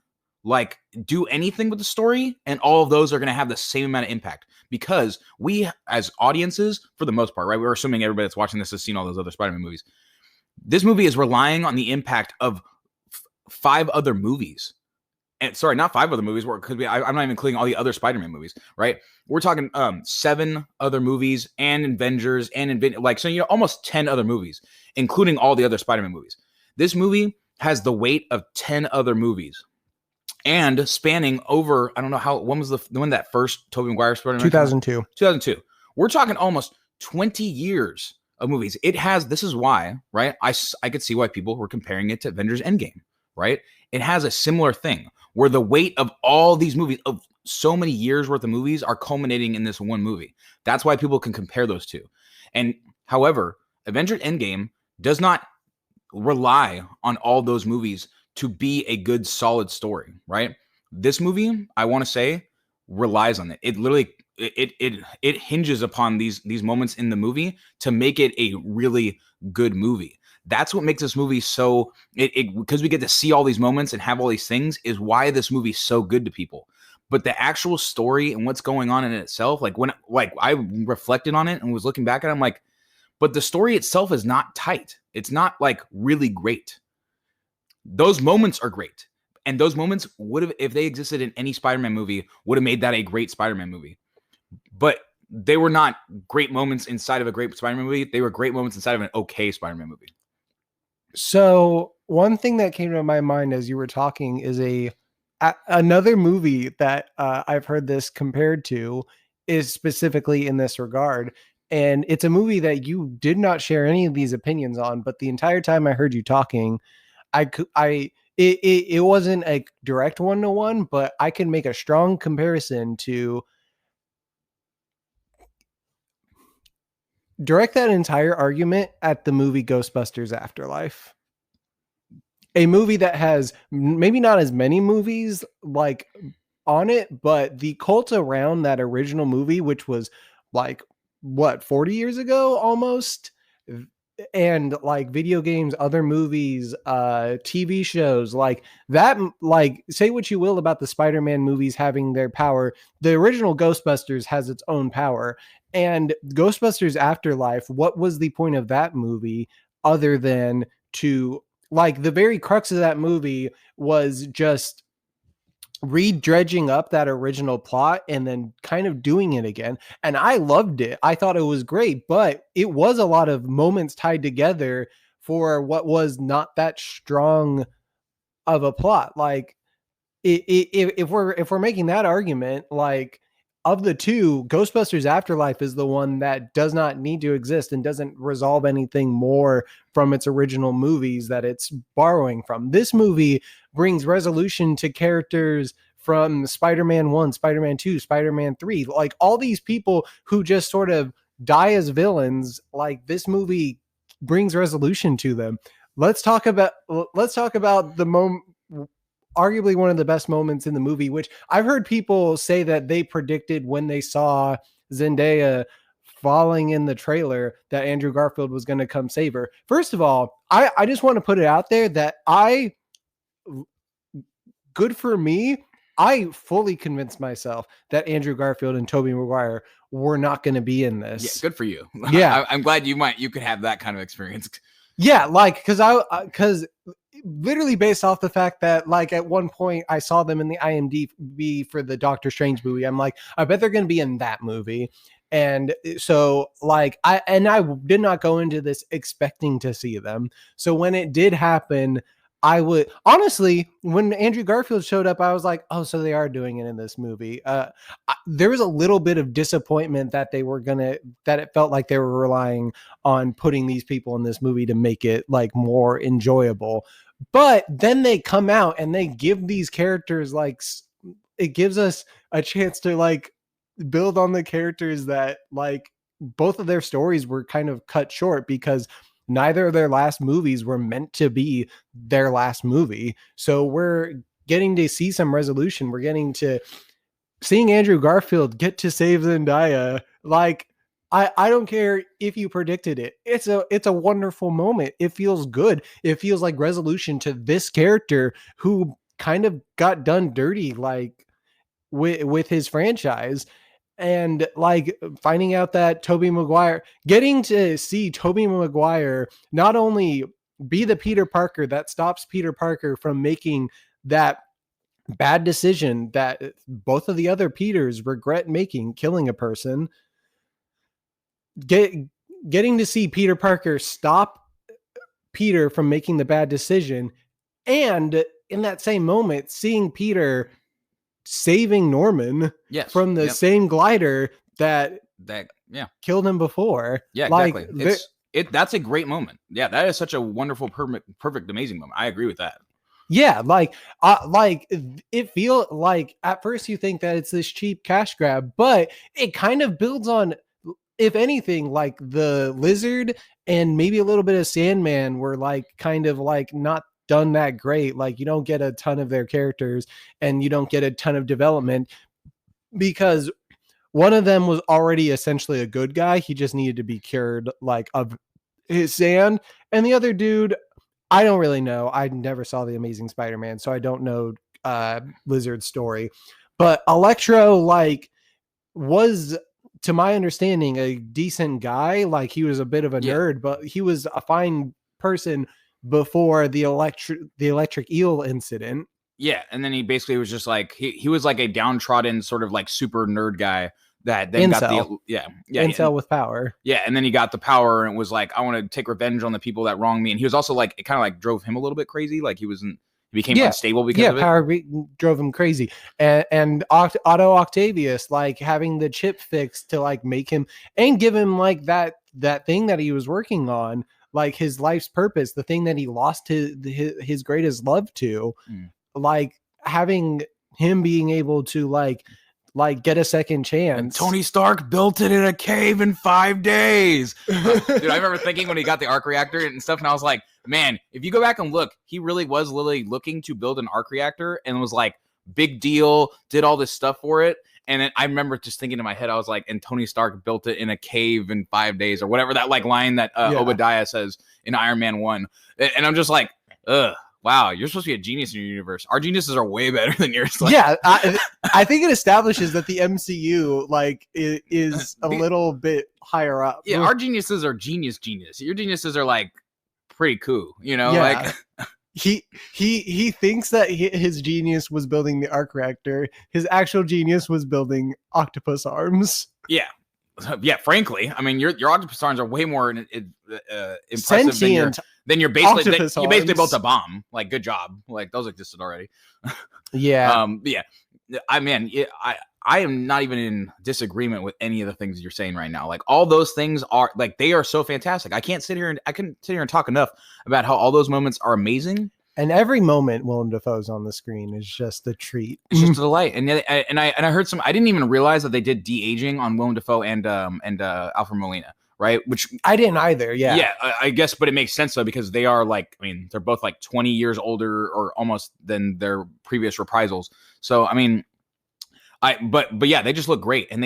Speaker 1: like do anything with the story, and all of those are going to have the same amount of impact. Because we, as audiences, for the most part, right, we're assuming everybody that's watching this has seen all those other Spider-Man movies. This movie is relying on the impact of 5 other movies. And sorry, not 5 other movies. I'm not even including all the other Spider-Man movies, right? We're talking 7 other movies and Avengers and almost 10 other movies, including all the other Spider-Man movies. This movie has the weight of 10 other movies. And spanning over, I don't know when was when that first Tobey Maguire Spider-Man?
Speaker 2: 2002.
Speaker 1: 2002. We're talking almost 20 years of movies. This is why, right? I could see why people were comparing it to Avengers Endgame, right? It has a similar thing where the weight of all these movies, of so many years worth of movies, are culminating in this one movie. That's why people can compare those two. And however, Avengers Endgame does not rely on all those movies to be a good, solid story, right? This movie, I want to say, relies on it. It literally, it hinges upon these moments in the movie to make it a really good movie. that's what makes this movie so it because we get to see all these moments and have all these things is why this movie's so good to people. But the actual story and what's going on in itself, like when like I reflected on it and was looking back at it, I'm like, but the story itself is not tight. It's not like really great. Those moments are great. And those moments would have, if they existed in any Spider-Man movie, would have made that a great Spider-Man movie. But they were not great moments inside of a great Spider-Man movie. They were great moments inside of an okay Spider-Man movie.
Speaker 2: So one thing that came to my mind as you were talking is another movie that I've heard this compared to is specifically in this regard. And it's a movie that you did not share any of these opinions on, but the entire time I heard you talking, it wasn't a direct 1-to-1, but I can make a strong comparison to direct that entire argument at the movie Ghostbusters Afterlife. A movie that has maybe not as many movies like on it, but the cult around that original movie, which was like what 40 years ago almost, and like video games, other movies, TV shows like that, like say what you will about the Spider-Man movies having their power, the original Ghostbusters has its own power. And Ghostbusters Afterlife, what was the point of that movie other than to, like, the very crux of that movie was just redredging up that original plot and then kind of doing it again. And I loved it. I thought it was great, but it was a lot of moments tied together for what was not that strong of a plot. Like if we're making that argument, like of the two, Ghostbusters Afterlife is the one that does not need to exist and doesn't resolve anything more from its original movies that it's borrowing from. This movie brings resolution to characters from Spider-Man 1, Spider-Man 2, Spider-Man 3, like all these people who just sort of die as villains. Like this movie brings resolution to them. Let's talk about the moment, arguably one of the best moments in the movie, which I've heard people say that they predicted when they saw Zendaya falling in the trailer that Andrew Garfield was going to come save her. First of all, I just want to put it out there that good for me, I fully convinced myself that Andrew Garfield and Tobey Maguire were not going to be in this.
Speaker 1: Yeah, good for you.
Speaker 2: Yeah.
Speaker 1: I'm glad you could have that kind of experience.
Speaker 2: Yeah, like because literally based off the fact that like at one point I saw them in the IMDb for the Doctor Strange movie. I'm like, I bet they're going to be in that movie. And so like I did not go into this expecting to see them. So when it did happen, I would honestly, when Andrew Garfield showed up, I was like, oh, so they are doing it in this movie. There was a little bit of disappointment that that it felt like they were relying on putting these people in this movie to make it like more enjoyable. But then they come out and they give these characters like, it gives us a chance to like build on the characters that like both of their stories were kind of cut short because neither of their last movies were meant to be their last movie. So we're getting to see some resolution. We're getting to seeing Andrew Garfield get to save Zendaya. Like, I don't care if you predicted it. It's a wonderful moment. It feels good. It feels like resolution to this character who kind of got done dirty, like with his franchise. And like finding out that Tobey Maguire, getting to see Tobey Maguire not only be the Peter Parker that stops Peter Parker from making that bad decision that both of the other Peters regret making, killing a person, getting to see Peter Parker stop Peter from making the bad decision, and in that same moment, seeing Peter saving Norman from the same glider that killed him before.
Speaker 1: Yeah,
Speaker 2: like,
Speaker 1: exactly. That's a great moment. Yeah, that is such a wonderful, perfect, amazing moment. I agree with that.
Speaker 2: Yeah, like it feels like at first you think that it's this cheap cash grab, but it kind of builds on, if anything, like the Lizard and maybe a little bit of Sandman were like kind of like not done that great. Like you don't get a ton of their characters and you don't get a ton of development because one of them was already essentially a good guy. He just needed to be cured like of his sand. And the other dude, I don't really know. I never saw The Amazing Spider-Man, so I don't know Lizard's story. But Electro, like, was, to my understanding, a decent guy. Like, he was a bit of a nerd, but he was a fine person before the electric eel incident.
Speaker 1: Yeah, and then he basically was just like he was like a downtrodden sort of like super nerd guy that then got the
Speaker 2: incel with power.
Speaker 1: Yeah, and then he got the power and was like, I want to take revenge on the people that wronged me. And he was also like, it kind of like drove him a little bit crazy. Like he became unstable because of it.
Speaker 2: Power drove him crazy. And Otto Octavius, like having the chip fixed to like make him and give him like that thing that he was working on, like his life's purpose, the thing that he lost his greatest love to, like having him being able to like get a second chance.
Speaker 1: And Tony Stark built it in a cave in 5 days. Dude, I remember thinking when he got the arc reactor and stuff, and I was like, man, if you go back and look, he really was literally looking to build an arc reactor and was like, big deal, did all this stuff for it. And then I remember just thinking in my head, I was like, and Tony Stark built it in a cave in 5 days or whatever that like line that Obadiah says in Iron Man 1. And I'm just like, ugh. Wow, you're supposed to be a genius in your universe. Our geniuses are way better than yours. Like,
Speaker 2: yeah, I think it establishes that the MCU like is a little bit higher up.
Speaker 1: Yeah, our geniuses are genius. Your geniuses are like pretty cool, you know?
Speaker 2: Yeah.
Speaker 1: Like
Speaker 2: he thinks that his genius was building the arc reactor. His actual genius was building octopus arms.
Speaker 1: Yeah. Yeah, frankly, I mean, your octopus arms are way more impressive
Speaker 2: sentient
Speaker 1: than your basically. You basically built a bomb. Like, good job. Like those existed already.
Speaker 2: Yeah.
Speaker 1: Yeah. I am not even in disagreement with any of the things you're saying right now. Like all those things are like they are so fantastic. I couldn't sit here and talk enough about how all those moments are amazing.
Speaker 2: And every moment Willem Dafoe's on the screen is just a treat.
Speaker 1: It's just a delight. And I heard some. I didn't even realize that they did de-aging on Willem Dafoe and Alfred Molina, right? Which
Speaker 2: I didn't either. Yeah.
Speaker 1: Yeah, I guess, but it makes sense though because they are like, I mean, they're both like 20 years older or almost than their previous reprisals. So I mean, but yeah, they just look great. And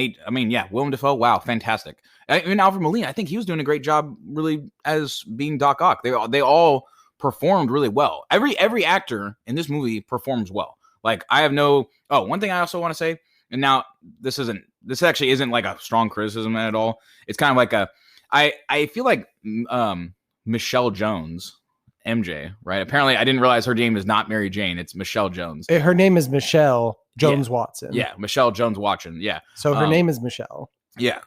Speaker 1: Willem Dafoe, wow, fantastic. Even Alfred Molina, I think he was doing a great job, really, as being Doc Ock. They all performed really well. Every actor in this movie performs well. Like I have one thing I also want to say, and now this actually isn't like a strong criticism at all. It's kind of like I feel like Michelle Jones, MJ, right? Apparently I didn't realize her name is not Mary Jane. It's Michelle Jones.
Speaker 2: Her name is Michelle Jones Watson.
Speaker 1: Yeah. Michelle Jones Watson. Yeah.
Speaker 2: So her name is Michelle.
Speaker 1: Yeah.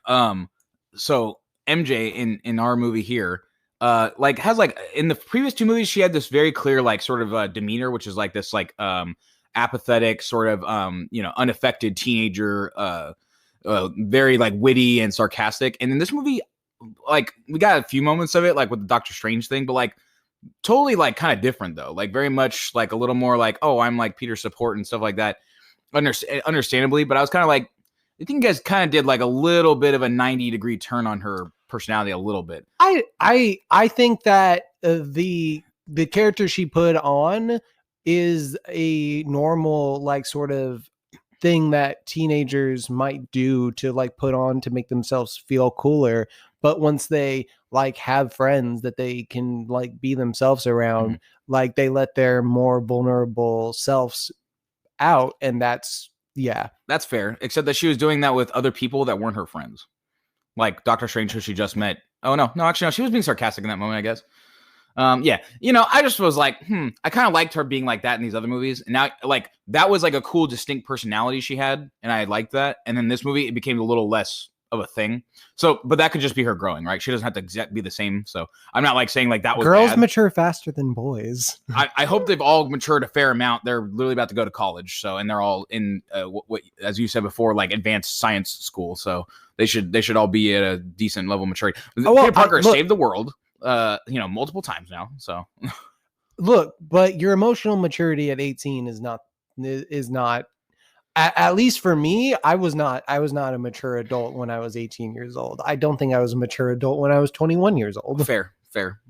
Speaker 1: So MJ in our movie here, like has like in the previous two movies she had this very clear like sort of demeanor, which is like this like apathetic sort of unaffected teenager, very like witty and sarcastic. And in this movie, like we got a few moments of it like with the Doctor Strange thing, but like totally like kind of different though, like very much like a little more like, oh, I'm like Peter's support and stuff like that, understandably. But I was kind of like, I think you guys kind of did like a little bit of a 90-degree turn on her personality a little bit.
Speaker 2: I think that the character she put on is a normal like sort of thing that teenagers might do to like put on to make themselves feel cooler. But once they like have friends that they can like be themselves around, like they let their more vulnerable selves out. And that's
Speaker 1: fair. Except that she was doing that with other people that weren't her friends. Like Doctor Strange, who she just met. Oh, no, actually, no, she was being sarcastic in that moment, I guess. Yeah, I just was like, I kind of liked her being like that in these other movies. And now, like, that was like a cool, distinct personality she had. And I liked that. And then this movie, it became a little less of a thing. So, but that could just be her growing, right? She doesn't have to be the same. So I'm not like saying like that was
Speaker 2: girls
Speaker 1: bad.
Speaker 2: Mature faster than boys.
Speaker 1: I hope they've all matured a fair amount. They're literally about to go to college. So, and they're all in what as you said before, like advanced science school. So they should all be at a decent level of maturity. Peter Parker has saved the world, multiple times now. So
Speaker 2: look, but your emotional maturity at 18 is not at least for me, I was not a mature adult when I was 18 years old. I don't think I was a mature adult when I was 21 years old.
Speaker 1: Fair.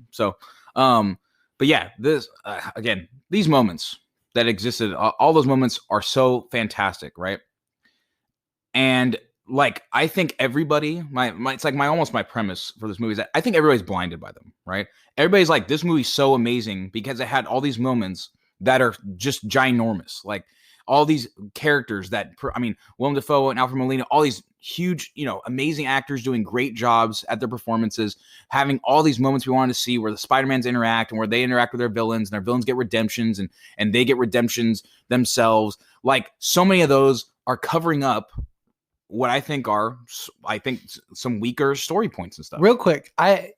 Speaker 1: So, but yeah, this, again, these moments that existed, all those moments are so fantastic. Right. And like I think everybody, my it's like my almost my premise for this movie is that I think everybody's blinded by them, right? Everybody's like, this movie's so amazing because it had all these moments that are just ginormous, like all these characters that I mean, Willem Dafoe and Alfred Molina, all these huge, amazing actors doing great jobs at their performances, having all these moments we wanted to see where the Spider-Mans interact and where they interact with their villains and their villains get redemptions and they get redemptions themselves. Like so many of those are covering up what I think some weaker story points and stuff.
Speaker 2: Real quick, I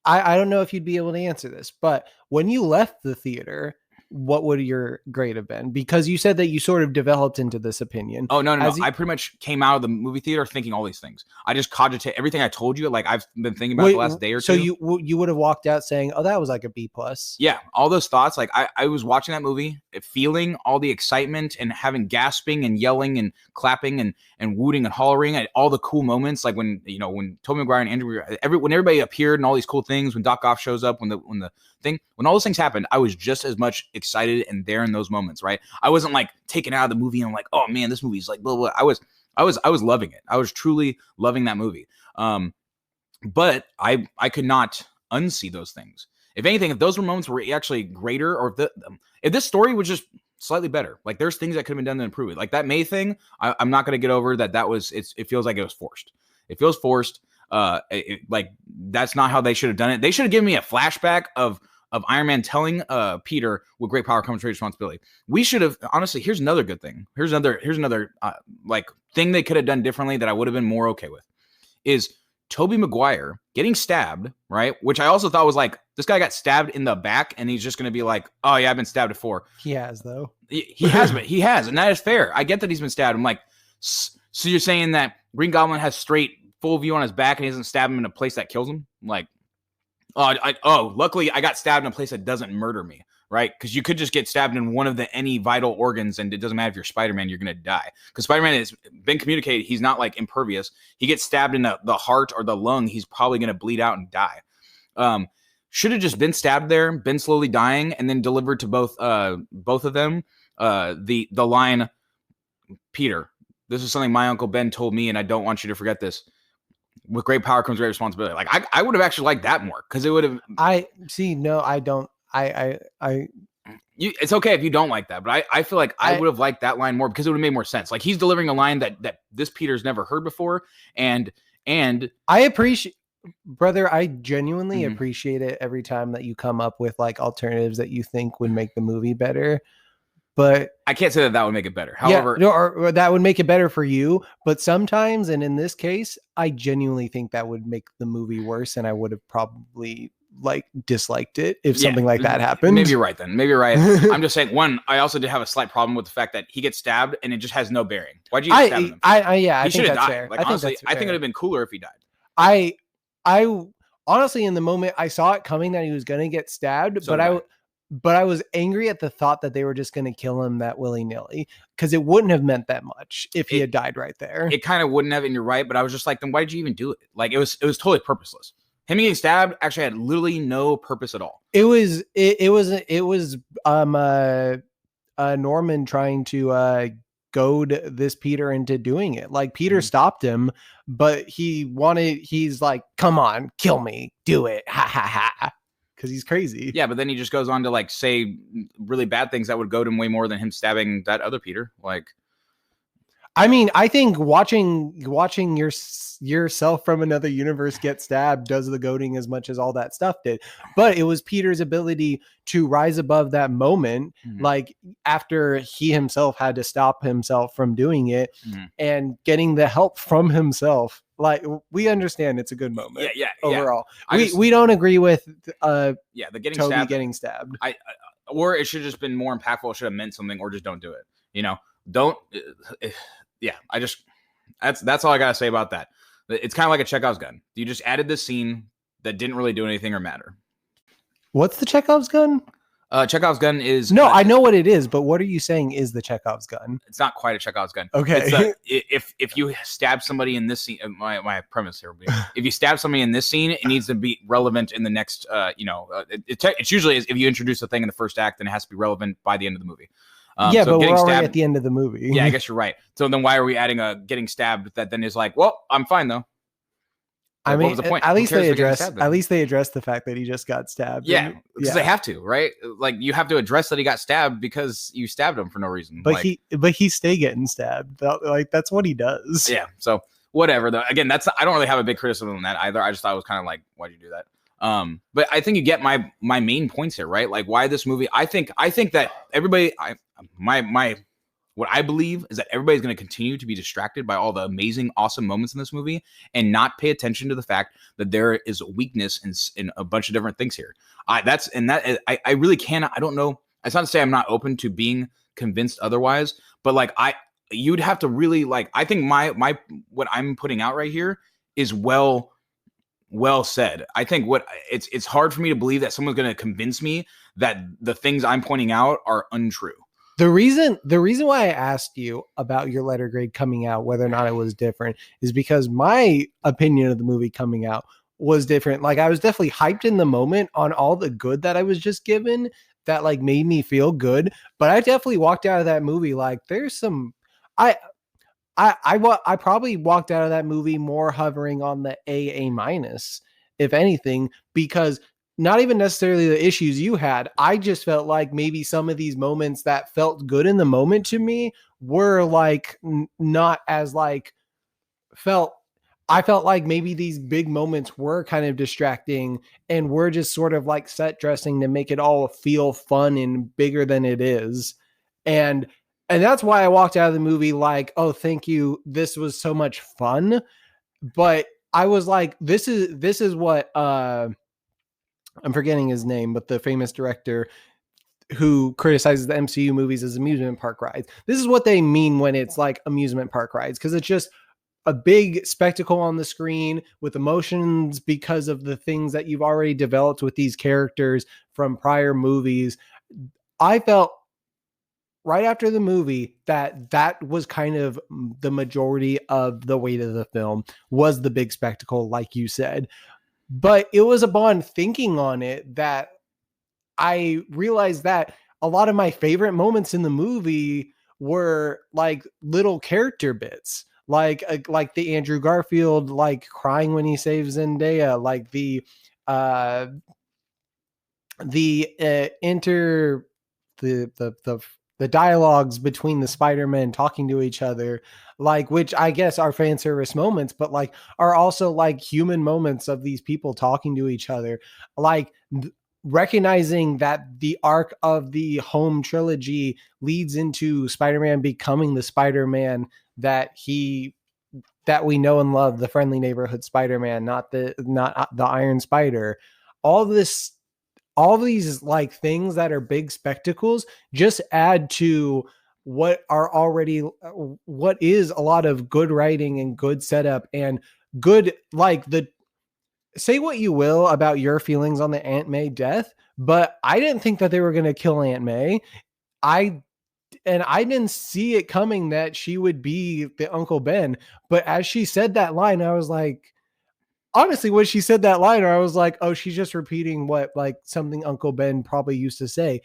Speaker 2: don't know if you'd be able to answer this, but when you left the theater, what would your grade have been? Because you said that you sort of developed into this opinion.
Speaker 1: Oh, no. I pretty much came out of the movie theater thinking all these things. I just cogitate everything I told you. Like I've been thinking about the last day or two.
Speaker 2: So you would have walked out saying, oh, that was like a B+.
Speaker 1: Yeah. All those thoughts. Like I was watching that movie, feeling all the excitement and having gasping and yelling and clapping and wooting and hollering at all the cool moments. Like when Tobey Maguire and Andrew, when everybody appeared and all these cool things, when Doc Ock shows up, when all those things happened, I was just as much excited and there in those moments, right? I wasn't like taken out of the movie and I'm like, oh man, this movie's like blah blah. I was loving it. I was truly loving that movie. But I could not unsee those things. If anything, if those were moments were actually greater, or if this story was just slightly better, like there's things that could have been done to improve it. Like that May thing, I'm not going to get over that. It feels like it was forced. It feels forced. Like that's not how they should have done it. They should have given me a flashback of Iron Man telling Peter, with great power comes great responsibility. We should have, honestly, here's another good thing. Here's another like thing they could have done differently that I would have been more okay with, is Tobey Maguire getting stabbed, right? Which I also thought was like, this guy got stabbed in the back and he's just going to be like, oh yeah, I've been stabbed before.
Speaker 2: He has though.
Speaker 1: He has, but he has. And that is fair. I get that he's been stabbed. I'm like, so you're saying that Green Goblin has straight full view on his back and he doesn't stab him in a place that kills him? Like, luckily I got stabbed in a place that doesn't murder me, right? Because you could just get stabbed in one of any vital organs and it doesn't matter if you're Spider-Man, you're going to die. Because Spider-Man has been communicated, he's not like impervious. He gets stabbed in the heart or the lung, he's probably going to bleed out and die. Should have just been stabbed there, been slowly dying, and then delivered to both of them the line, Peter, this is something my Uncle Ben told me and I don't want you to forget this. With great power comes great responsibility. Like I would have actually liked that more, because it would have. I
Speaker 2: don't.
Speaker 1: It's okay if you don't like that, but I feel like I would have liked that line more, because it would have made more sense. Like he's delivering a line that this Peter's never heard before, and
Speaker 2: I appreciate, brother. I genuinely appreciate it every time that you come up with like alternatives that you think would make the movie better. But
Speaker 1: I can't say that would make it better. However,
Speaker 2: or that would make it better for you. But sometimes, and in this case, I genuinely think that would make the movie worse, and I would have probably like disliked it if something like that happened.
Speaker 1: Maybe you're right then. Maybe you're right. I'm just saying. One, I also did have a slight problem with the fact that he gets stabbed and it just has no bearing. Why'd you stab him?
Speaker 2: I think that's fair.
Speaker 1: Like honestly, I think it would have been cooler if he died.
Speaker 2: I honestly, in the moment, I saw it coming that he was going to get stabbed, but I was angry at the thought that they were just going to kill him that willy-nilly, because it wouldn't have meant that much if he had died right there.
Speaker 1: It kind of wouldn't have, and you're right, but I was just like, then why did you even do it? Like it was totally purposeless. Him getting stabbed actually had literally no purpose at all.
Speaker 2: It was Norman trying to goad this Peter into doing it. Like Peter stopped him, but he's like, come on, kill me, do it, ha ha ha. Because he's crazy.
Speaker 1: Yeah, but then he just goes on to like say really bad things that would goad him way more than him stabbing that other Peter. Like,
Speaker 2: I mean, I think watching yourself from another universe get stabbed does the goading as much as all that stuff did. But it was Peter's ability to rise above that moment, like after he himself had to stop himself from doing it and getting the help from himself. Like we understand it's a good moment.
Speaker 1: Yeah.
Speaker 2: Overall, we don't agree with
Speaker 1: the getting
Speaker 2: stabbed.
Speaker 1: Or it should have just been more impactful. It should have meant something, or just don't do it. Don't. That's all I gotta say about that. It's kind of like a Chekhov's gun. You just added this scene that didn't really do anything or matter.
Speaker 2: What's the Chekhov's gun?
Speaker 1: Chekhov's gun is
Speaker 2: I know what it is, but what are you saying is the Chekhov's gun?
Speaker 1: It's not quite a Chekhov's gun.
Speaker 2: Okay.
Speaker 1: If you stab somebody in this scene, my premise here would be, if you stab somebody in this scene, it needs to be relevant in the next. It's usually if you introduce a thing in the first act, then it has to be relevant by the end of the movie.
Speaker 2: Yeah,
Speaker 1: so
Speaker 2: but we're
Speaker 1: getting
Speaker 2: already
Speaker 1: stabbed,
Speaker 2: at the end of the movie.
Speaker 1: yeah, I guess you're right. So then why are we adding a getting stabbed that then is like, well, I'm fine though.
Speaker 2: I
Speaker 1: Like, what
Speaker 2: mean,
Speaker 1: was the point?
Speaker 2: at
Speaker 1: Who
Speaker 2: least
Speaker 1: cares
Speaker 2: they
Speaker 1: if getting
Speaker 2: address
Speaker 1: stabbed
Speaker 2: at
Speaker 1: then?
Speaker 2: least they address the fact that he just got stabbed.
Speaker 1: Yeah,
Speaker 2: And,
Speaker 1: because they have to, right? Like you have to address that he got stabbed because you stabbed him for no reason.
Speaker 2: but
Speaker 1: like,
Speaker 2: he stay getting stabbed. Like that's what he does.
Speaker 1: yeah. So whatever. Though again, I don't really have a big criticism on that either. I just thought it was kind of like, why'd you do that? But I think you get my main points here, right? Like why this movie. I think that everybody, what I believe is that everybody's going to continue to be distracted by all the amazing, awesome moments in this movie and not pay attention to the fact that there is weakness in a bunch of different things here. I really cannot. I don't know. It's not to say I'm not open to being convinced otherwise, but like you'd have to really like. I think my what I'm putting out right here is well said. I think it's hard for me to believe that someone's going to convince me that the things I'm pointing out are untrue.
Speaker 2: The reason why I asked you about your letter grade coming out, whether or not it was different, is because my opinion of the movie coming out was different. Like I was definitely hyped in the moment on all the good that I was just given that like made me feel good. But I definitely walked out of that movie like there's some I probably walked out of that movie more hovering on the A minus, if anything, because not even necessarily the issues you had. I just felt like maybe some of these moments that felt good in the moment to me were like not as like I felt like maybe these big moments were kind of distracting and we're just sort of like set dressing to make it all feel fun and bigger than it is. And that's why I walked out of the movie like, oh, thank you. This was so much fun. But I was like, this is what I'm forgetting his name, but the famous director who criticizes the MCU movies as amusement park rides. This is what they mean when it's like amusement park rides, because it's just a big spectacle on the screen with emotions because of the things that you've already developed with these characters from prior movies. I felt right after the movie that was kind of the majority of the weight of the film was the big spectacle, like you said. But it was upon thinking on it that I realized that a lot of my favorite moments in the movie were like little character bits, like the Andrew Garfield, like crying when he saves Zendaya, like the dialogues between the Spider-Men talking to each other, like, which I guess are fan service moments, but like are also like human moments of these people talking to each other, like recognizing that the arc of the home trilogy leads into Spider-Man becoming the Spider-Man that we know and love, the friendly neighborhood Spider-Man, not the Iron Spider. All these like things that are big spectacles just add to what is a lot of good writing and good setup and good, like, the say what you will about your feelings on the Aunt May death, but I didn't think that they were going to kill Aunt May. I didn't see it coming that she would be the Uncle Ben. But as she said that line, I was like, honestly, when she said that line, I was like, oh, she's just repeating what like something Uncle Ben probably used to say.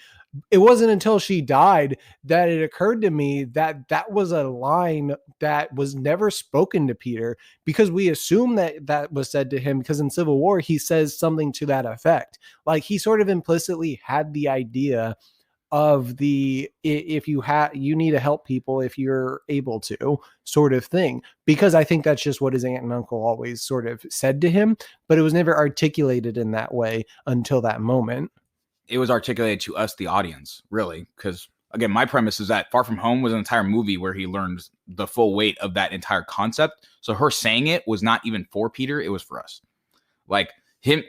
Speaker 2: It wasn't until she died that it occurred to me that that was a line that was never spoken to Peter, because we assume that was said to him because in Civil War, he says something to that effect. Like he sort of implicitly had the idea of the if you need to help people if you're able to, sort of thing, because I think that's just what his aunt and uncle always sort of said to him, but it was never articulated in that way until that moment.
Speaker 1: It was articulated to us, the audience, really, because again, my premise is that Far From Home was an entire movie where he learned the full weight of that entire concept. So her saying it was not even for Peter, it was for us. Like him,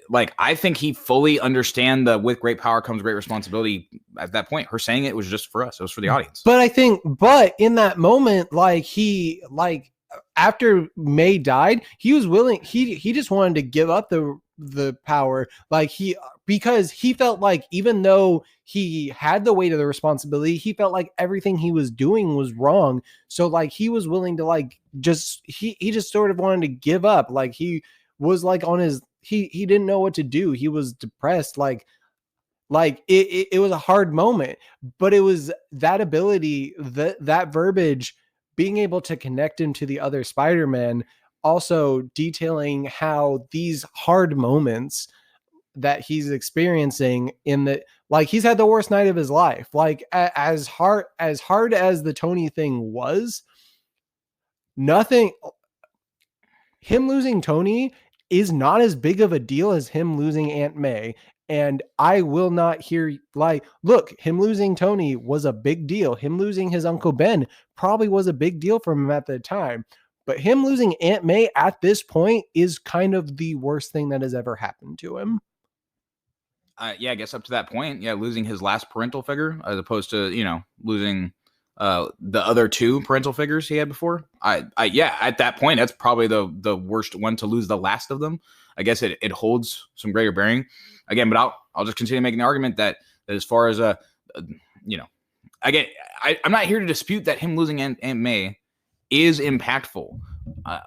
Speaker 1: like I think he fully understand the with great power comes great responsibility at that point. Her saying it was just for us. It was for the audience.
Speaker 2: But in that moment, like after May died, he was willing, he just wanted to give up the power, like because he felt like even though he had the weight of the responsibility, he felt like everything he was doing was wrong. So like he was willing to like he just sort of wanted to give up. Like he was like on his he didn't know what to do. He was depressed. Like Like it was a hard moment, but it was that ability, that verbiage, being able to connect him to the other Spider-Man, also detailing how these hard moments that he's experiencing in the, like, he's had the worst night of his life. Like as hard as the Tony thing was, nothing, him losing Tony is not as big of a deal as him losing Aunt May. And I will not hear, like, look, him losing Tony was a big deal. Him losing his Uncle Ben probably was a big deal for him at the time. But him losing Aunt May at this point is kind of the worst thing that has ever happened to him.
Speaker 1: Yeah, I guess up to that point, yeah, losing his last parental figure as opposed to, losing the other two parental figures he had before. Yeah, at that point, that's probably the worst one to lose the last of them. I guess it holds some greater bearing again, but I'll just continue making the argument that as far as I'm not here to dispute that him losing Aunt May is impactful.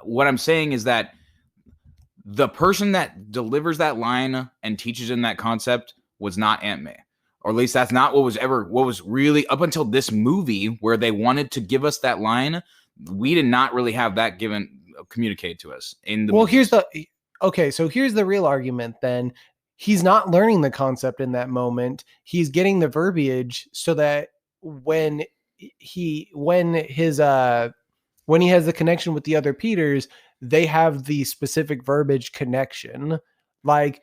Speaker 1: What I'm saying is that the person that delivers that line and teaches him that concept was not Aunt May. Or at least that's not what was really up until this movie where they wanted to give us that line. We did not really have that communicated to us in the movie.
Speaker 2: So here's the real argument then. He's not learning the concept in that moment. He's getting the verbiage so that when he has the connection with the other Peters, they have the specific verbiage connection. Like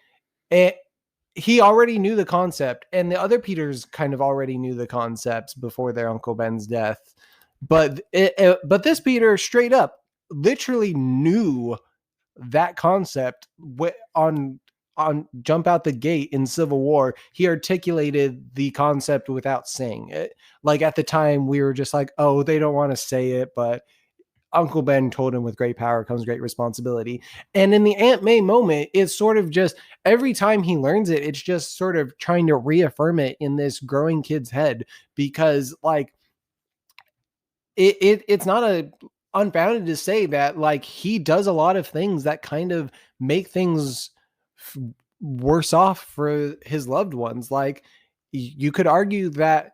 Speaker 2: he already knew the concept, and the other Peters kind of already knew the concepts before their Uncle Ben's death. But this Peter straight up literally knew that concept on Jump Out the Gate in Civil War. He articulated the concept without saying it. Like at the time we were just like, oh, they don't want to say it, but Uncle Ben told him with great power comes great responsibility. And in the Aunt May moment, it's sort of just every time he learns it, it's just sort of trying to reaffirm it in this growing kid's head, because like it's not unfounded to say that like he does a lot of things that kind of make things worse off for his loved ones. Like you could argue that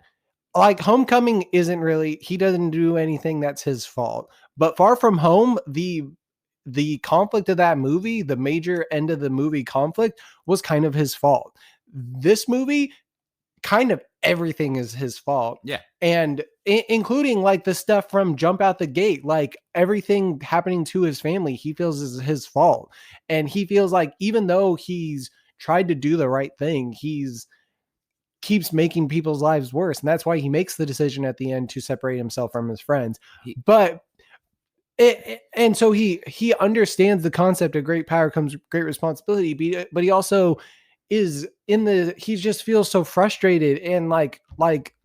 Speaker 2: like Homecoming isn't really, he doesn't do anything that's his fault. But Far From Home, the conflict of that movie, the major end of the movie conflict was kind of his fault. This movie, kind of everything is his fault.
Speaker 1: Yeah.
Speaker 2: And including like the stuff from Jump Out the Gate, like everything happening to his family, he feels is his fault. And he feels like even though he's tried to do the right thing, keeps making people's lives worse. And that's why he makes the decision at the end to separate himself from his friends. And so he understands the concept of great power comes great responsibility, but he also is he just feels so frustrated and like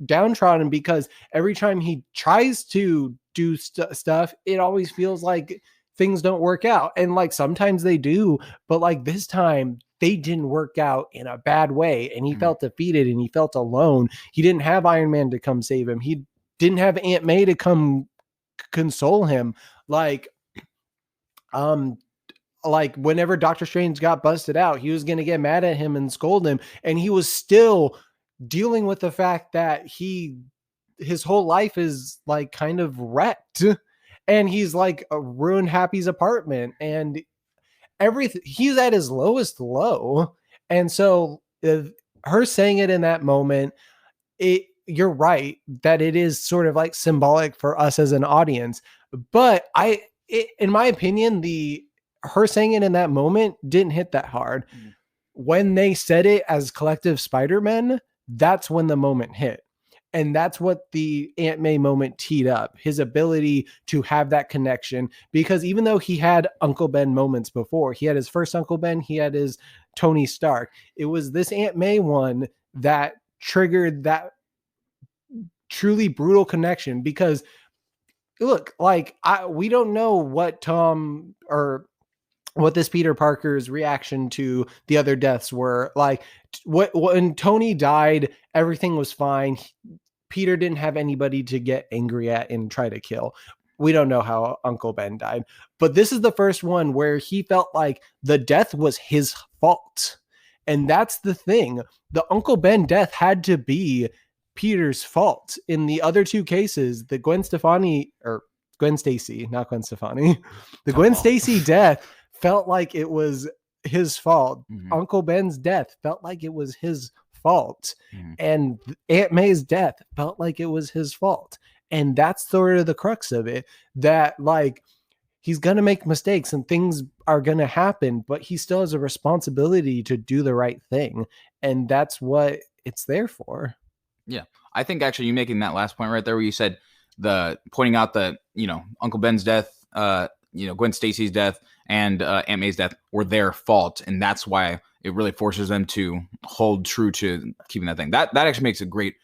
Speaker 2: downtrodden, because every time he tries to do stuff, it always feels like things don't work out. And like sometimes they do, but like this time they didn't work out in a bad way, and he felt defeated and he felt alone. He didn't have Iron Man to come save him. He didn't have Aunt May to come console him. Like whenever Doctor Strange got busted out, he was going to get mad at him and scold him, and he was still dealing with the fact that his whole life is like kind of wrecked, and he's like ruined Happy's apartment and everything. He's at his lowest low. And so her saying it in that moment, you're right that it is sort of like symbolic for us as an audience. But in my opinion, her saying it in that moment didn't hit that hard. When they said it as collective Spider-Men, that's when the moment hit. And that's what the Aunt May moment teed up, his ability to have that connection. Because even though he had Uncle Ben moments before, he had his first Uncle Ben, he had his Tony Stark, it was this Aunt May one that triggered that truly brutal connection. Because look, like we don't know what Tom or what this Peter Parker's reaction to the other deaths were. Like when Tony died, everything was fine. Peter didn't have anybody to get angry at and try to kill. We don't know how Uncle Ben died, but this is the first one where he felt like the death was his fault. And that's the thing. The Uncle Ben death had to be Peter's fault. In the other two cases, the Gwen Stefani, or Gwen Stacy, not Gwen Stefani, the Gwen Stacy death felt like it was his fault.
Speaker 1: Mhm.
Speaker 2: Uncle Ben's death felt like it was his fault.
Speaker 1: Mhm.
Speaker 2: And Aunt May's death felt like it was his fault. And that's sort of the crux of it, that like he's going to make mistakes and things are going to happen, but he still has a responsibility to do the right thing. And that's what it's there for.
Speaker 1: Yeah. I think actually you making that last point right there where you said the pointing out the, Uncle Ben's death, Gwen Stacy's death and Aunt May's death were their fault. And that's why it really forces them to hold true to keeping that thing. That actually makes a great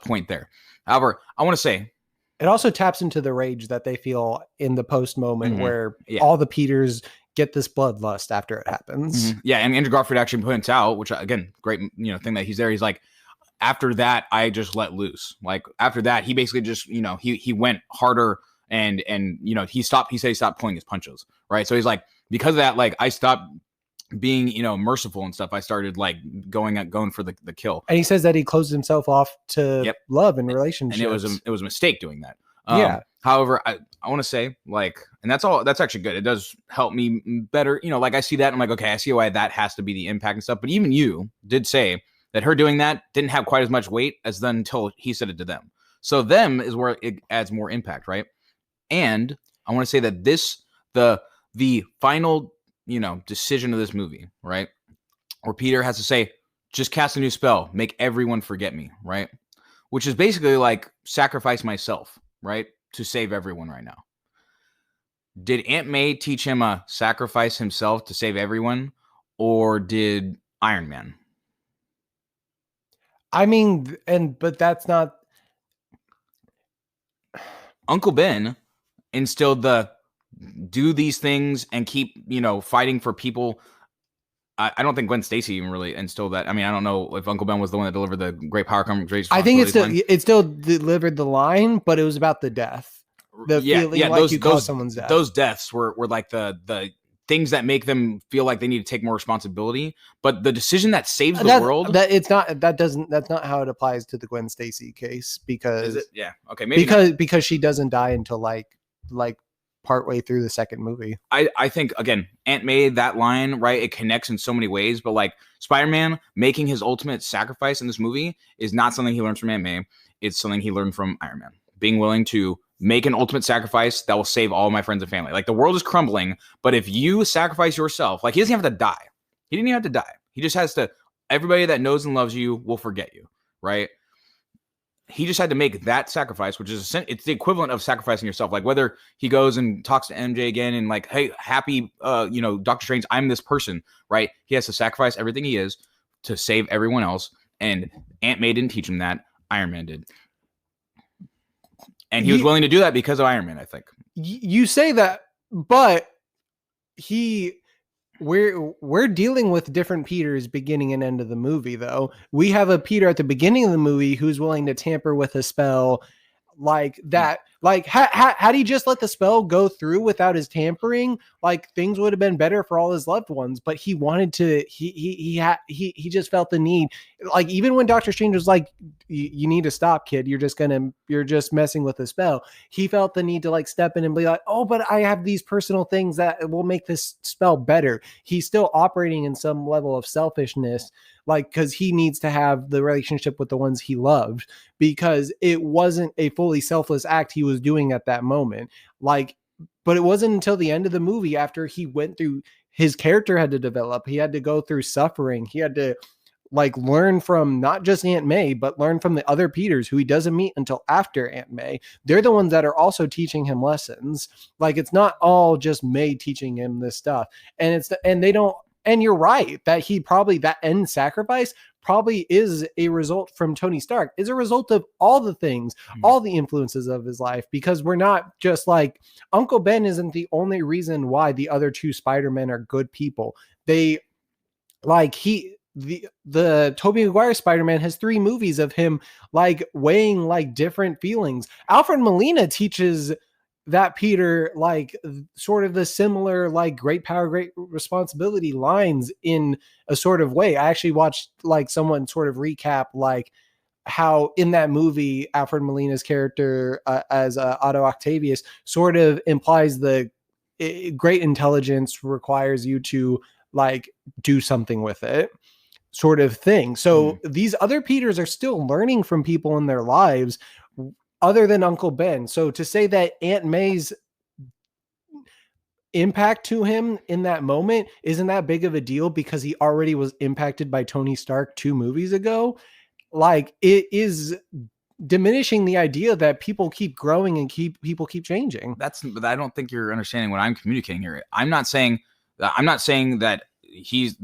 Speaker 1: point there. However, I want to say,
Speaker 2: it also taps into the rage that they feel in the post moment where
Speaker 1: Yeah.
Speaker 2: all the Peters get this bloodlust after it happens.
Speaker 1: Yeah. And Andrew Garfield actually points out, which again, great, thing that he's there. He's like, after that, I just let loose. Like after that, he basically just, he went harder and he said he stopped pulling his punches. Right. So he's like, because of that, like I stopped being, merciful and stuff. I started like going for the kill.
Speaker 2: And he says that he closed himself off to love and relationships.
Speaker 1: And it was a mistake doing that.
Speaker 2: Yeah.
Speaker 1: However, I want to say like, and that's all, that's actually good. It does help me better. Like I see that and I'm like, okay, I see why that has to be the impact and stuff. But even you did say that her doing that didn't have quite as much weight as then until he said it to them. So them is where it adds more impact. Right. And I want to say that the final, decision of this movie, right? Where Peter has to say, just cast a new spell, make everyone forget me, right? Which is basically like sacrifice myself, right? To save everyone right now. Did Aunt May teach him a sacrifice himself to save everyone? Or did Iron Man?
Speaker 2: I mean, but that's not.
Speaker 1: Uncle Ben instilled the do these things and keep, fighting for people. I don't think Gwen Stacy even really instilled that. I mean, I don't know if Uncle Ben was the one that delivered the great power comes great.
Speaker 2: I think it still delivered the line, but it was about the death. The feeling like you caused someone's death.
Speaker 1: Those deaths were like the things that make them feel like they need to take more responsibility. But the decision that saves the world,
Speaker 2: that's not how it applies to the Gwen Stacy case because
Speaker 1: maybe
Speaker 2: because she doesn't die until like partway through the second movie.
Speaker 1: I think again, Aunt May, that line, right? It connects in so many ways, but like Spider-Man making his ultimate sacrifice in this movie is not something he learns from Aunt May. It's something he learned from Iron Man. Being willing to make an ultimate sacrifice that will save all my friends and family. Like the world is crumbling, but if you sacrifice yourself, like he doesn't have to die. He didn't even have to die. He just has to, everybody that knows and loves you will forget you, right? He just had to make that sacrifice, which is it's the equivalent of sacrificing yourself. Like whether he goes and talks to MJ again and like, hey, happy, Doctor Strange, I'm this person, right? He has to sacrifice everything he is to save everyone else. And Aunt May didn't teach him that. Iron Man did. And he was willing to do that because of Iron Man, I think.
Speaker 2: You say that, but we're dealing with different Peters beginning and end of the movie, though. We have a Peter at the beginning of the movie who's willing to tamper with a spell like that. Like, had he just let the spell go through without his tampering, like things would have been better for all his loved ones. But he wanted to. He just felt the need. Like even when Doctor Strange was like, "You need to stop, kid. You're just messing with the spell." He felt the need to like step in and be like, "Oh, but I have these personal things that will make this spell better." He's still operating in some level of selfishness, like because he needs to have the relationship with the ones he loved, because it wasn't a fully selfless act he was doing at that moment. Like, but it wasn't until the end of the movie, after he went through, his character had to develop. He had to go through suffering. He had to like learn from not just Aunt May, but learn from the other Peters who he doesn't meet until after Aunt May. They're the ones that are also teaching him lessons. Like it's not all just May teaching him this stuff. And you're right that that end sacrifice probably is a result from Tony Stark, is a result of all the things, all the influences of his life, because we're not just like Uncle Ben isn't the only reason why the other two Spider-Men are good people. They like the Tobey Maguire Spider-Man has 3 movies of him like weighing like different feelings. Alfred Molina teaches that Peter, like sort of the similar, like great power, great responsibility lines in a sort of way. I actually watched like someone sort of recap like how in that movie, Alfred Molina's character as Otto Octavius sort of implies great intelligence requires you to like do something with it, sort of thing. So these other Peters are still learning from people in their lives other than Uncle Ben. So to say that Aunt May's impact to him in that moment isn't that big of a deal because he already was impacted by Tony Stark 2 movies ago, like it is diminishing the idea that people keep growing and people keep changing.
Speaker 1: But I don't think you're understanding what I'm communicating here. I'm not saying that he's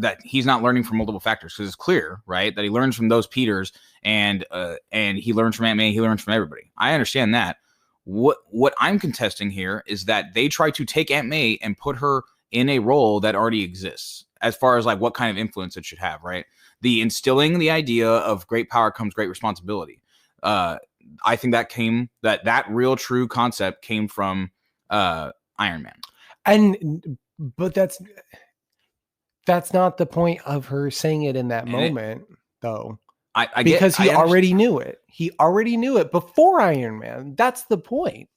Speaker 1: not learning from multiple factors, because it's clear, right, that he learns from those Peters and he learns from Aunt May, he learns from everybody. I understand that. What I'm contesting here is that they try to take Aunt May and put her in a role that already exists as far as like what kind of influence it should have, right? The instilling the idea of great power comes great responsibility. I think that real true concept came from Iron Man.
Speaker 2: But that's not the point of her saying it in that moment, though. Because he already knew it. He already knew it before Iron Man. That's the point.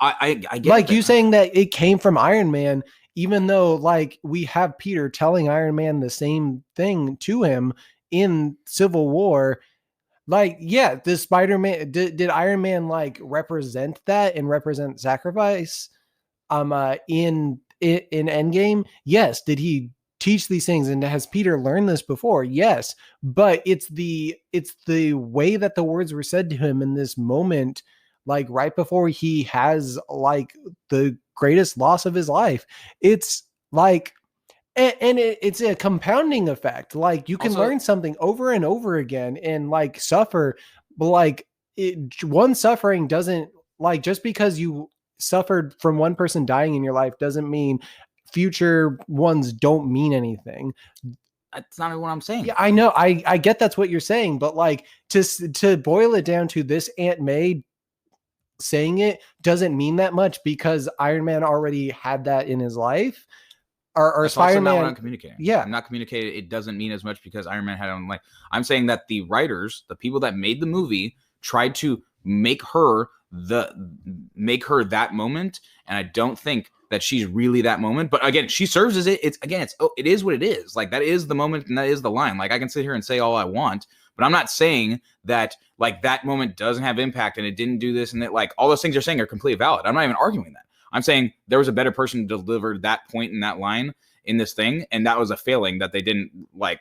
Speaker 1: I get
Speaker 2: like that. You saying that it came from Iron Man, even though like we have Peter telling Iron Man the same thing to him in Civil War. Like, yeah, does Spider-Man did Iron Man like represent that and represent sacrifice in Endgame? Yes. Did he teach these things, and has Peter learned this before? Yes. But it's the way that the words were said to him in this moment, like right before he has like the greatest loss of his life. It's like, and it's a compounding effect. Like you can learn something over and over again and like suffer, but like one suffering doesn't, like, just because you suffered from one person dying in your life doesn't mean future ones don't mean anything.
Speaker 1: That's not what I'm saying.
Speaker 2: Yeah, I know. I get that's what you're saying, but like to boil it down to this Aunt May saying it doesn't mean that much because Iron Man already had that in his life. Or Spider-Man.
Speaker 1: Not what I'm communicating.
Speaker 2: Yeah,
Speaker 1: I'm not communicating. It doesn't mean as much because Iron Man had on life. I'm saying that the writers, the people that made the movie, tried to make her that moment, and I don't think that she's really that moment. But again, she serves as it. It is what it is. Like that is the moment, and that is the line. Like I can sit here and say all I want, but I'm not saying that like that moment doesn't have impact and it didn't do this and that. Like all those things you're saying are completely valid. I'm not even arguing that. I'm saying there was a better person to deliver that point in that line in this thing, and that was a failing that they didn't like.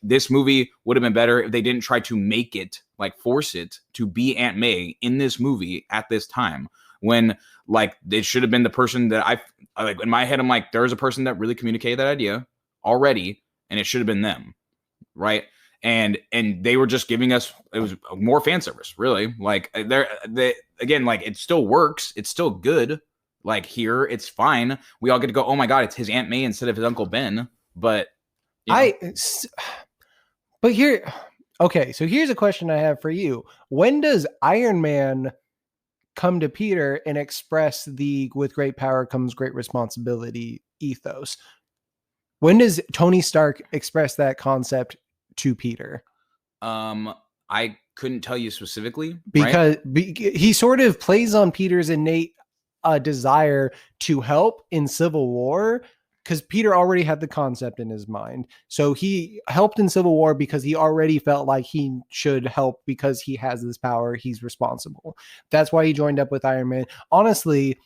Speaker 1: This movie would have been better if they didn't try to make it, like force it to be Aunt May in this movie at this time, when like it should have been the person that I like in my head. I'm like, there's a person that really communicated that idea already, and it should have been them, right? And they were just giving us, it was more fan service, really. Like they again, like it still works, it's still good. Like here, it's fine. We all get to go, oh my god, it's his Aunt May instead of his Uncle Ben. But
Speaker 2: okay, so here's a question I have for you. When does Iron Man come to Peter and express the with great power comes great responsibility ethos? When does Tony Stark express that concept to Peter?
Speaker 1: I couldn't tell you specifically
Speaker 2: because he sort of plays on Peter's innate desire to help in Civil War, because Peter already had the concept in his mind. So he helped in Civil War because he already felt like he should help because he has this power. He's responsible. That's why he joined up with Iron Man. Honestly,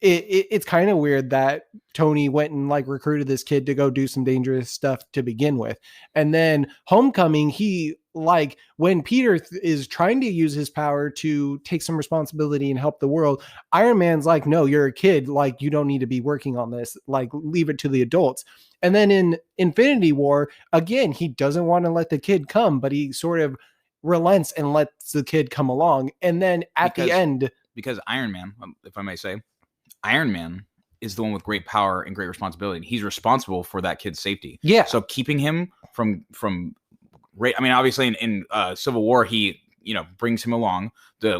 Speaker 2: it's kind of weird that Tony went and like recruited this kid to go do some dangerous stuff to begin with. And then Homecoming, he like when Peter is trying to use his power to take some responsibility and help the world, Iron Man's like, no, you're a kid. Like you don't need to be working on this. Like leave it to the adults. And then in Infinity War, again, he doesn't want to let the kid come, but he sort of relents and lets the kid come along. And then the end,
Speaker 1: because Iron Man, if I may say, Iron Man is the one with great power and great responsibility. He's responsible for that kid's safety.
Speaker 2: Yeah.
Speaker 1: So keeping him from I mean, obviously in Civil War, he brings him along,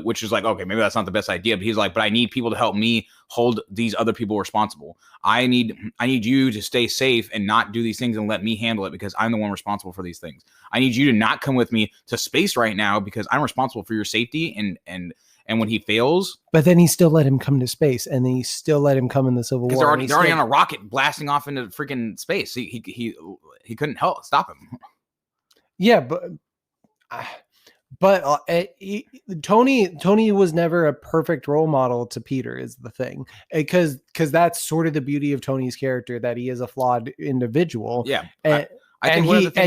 Speaker 1: which is like, okay, maybe that's not the best idea, but he's like, but I need people to help me hold these other people responsible. I need you to stay safe and not do these things and let me handle it because I'm the one responsible for these things. I need you to not come with me to space right now because I'm responsible for your safety. And when he fails,
Speaker 2: but then he still let him come to space, and then he still let him come in the Civil War.
Speaker 1: They're already on a rocket blasting off into freaking space. He couldn't stop him.
Speaker 2: Yeah, but Tony was never a perfect role model to Peter, is the thing, because that's sort of the beauty of Tony's character, that he is a flawed individual.
Speaker 1: Yeah,
Speaker 2: and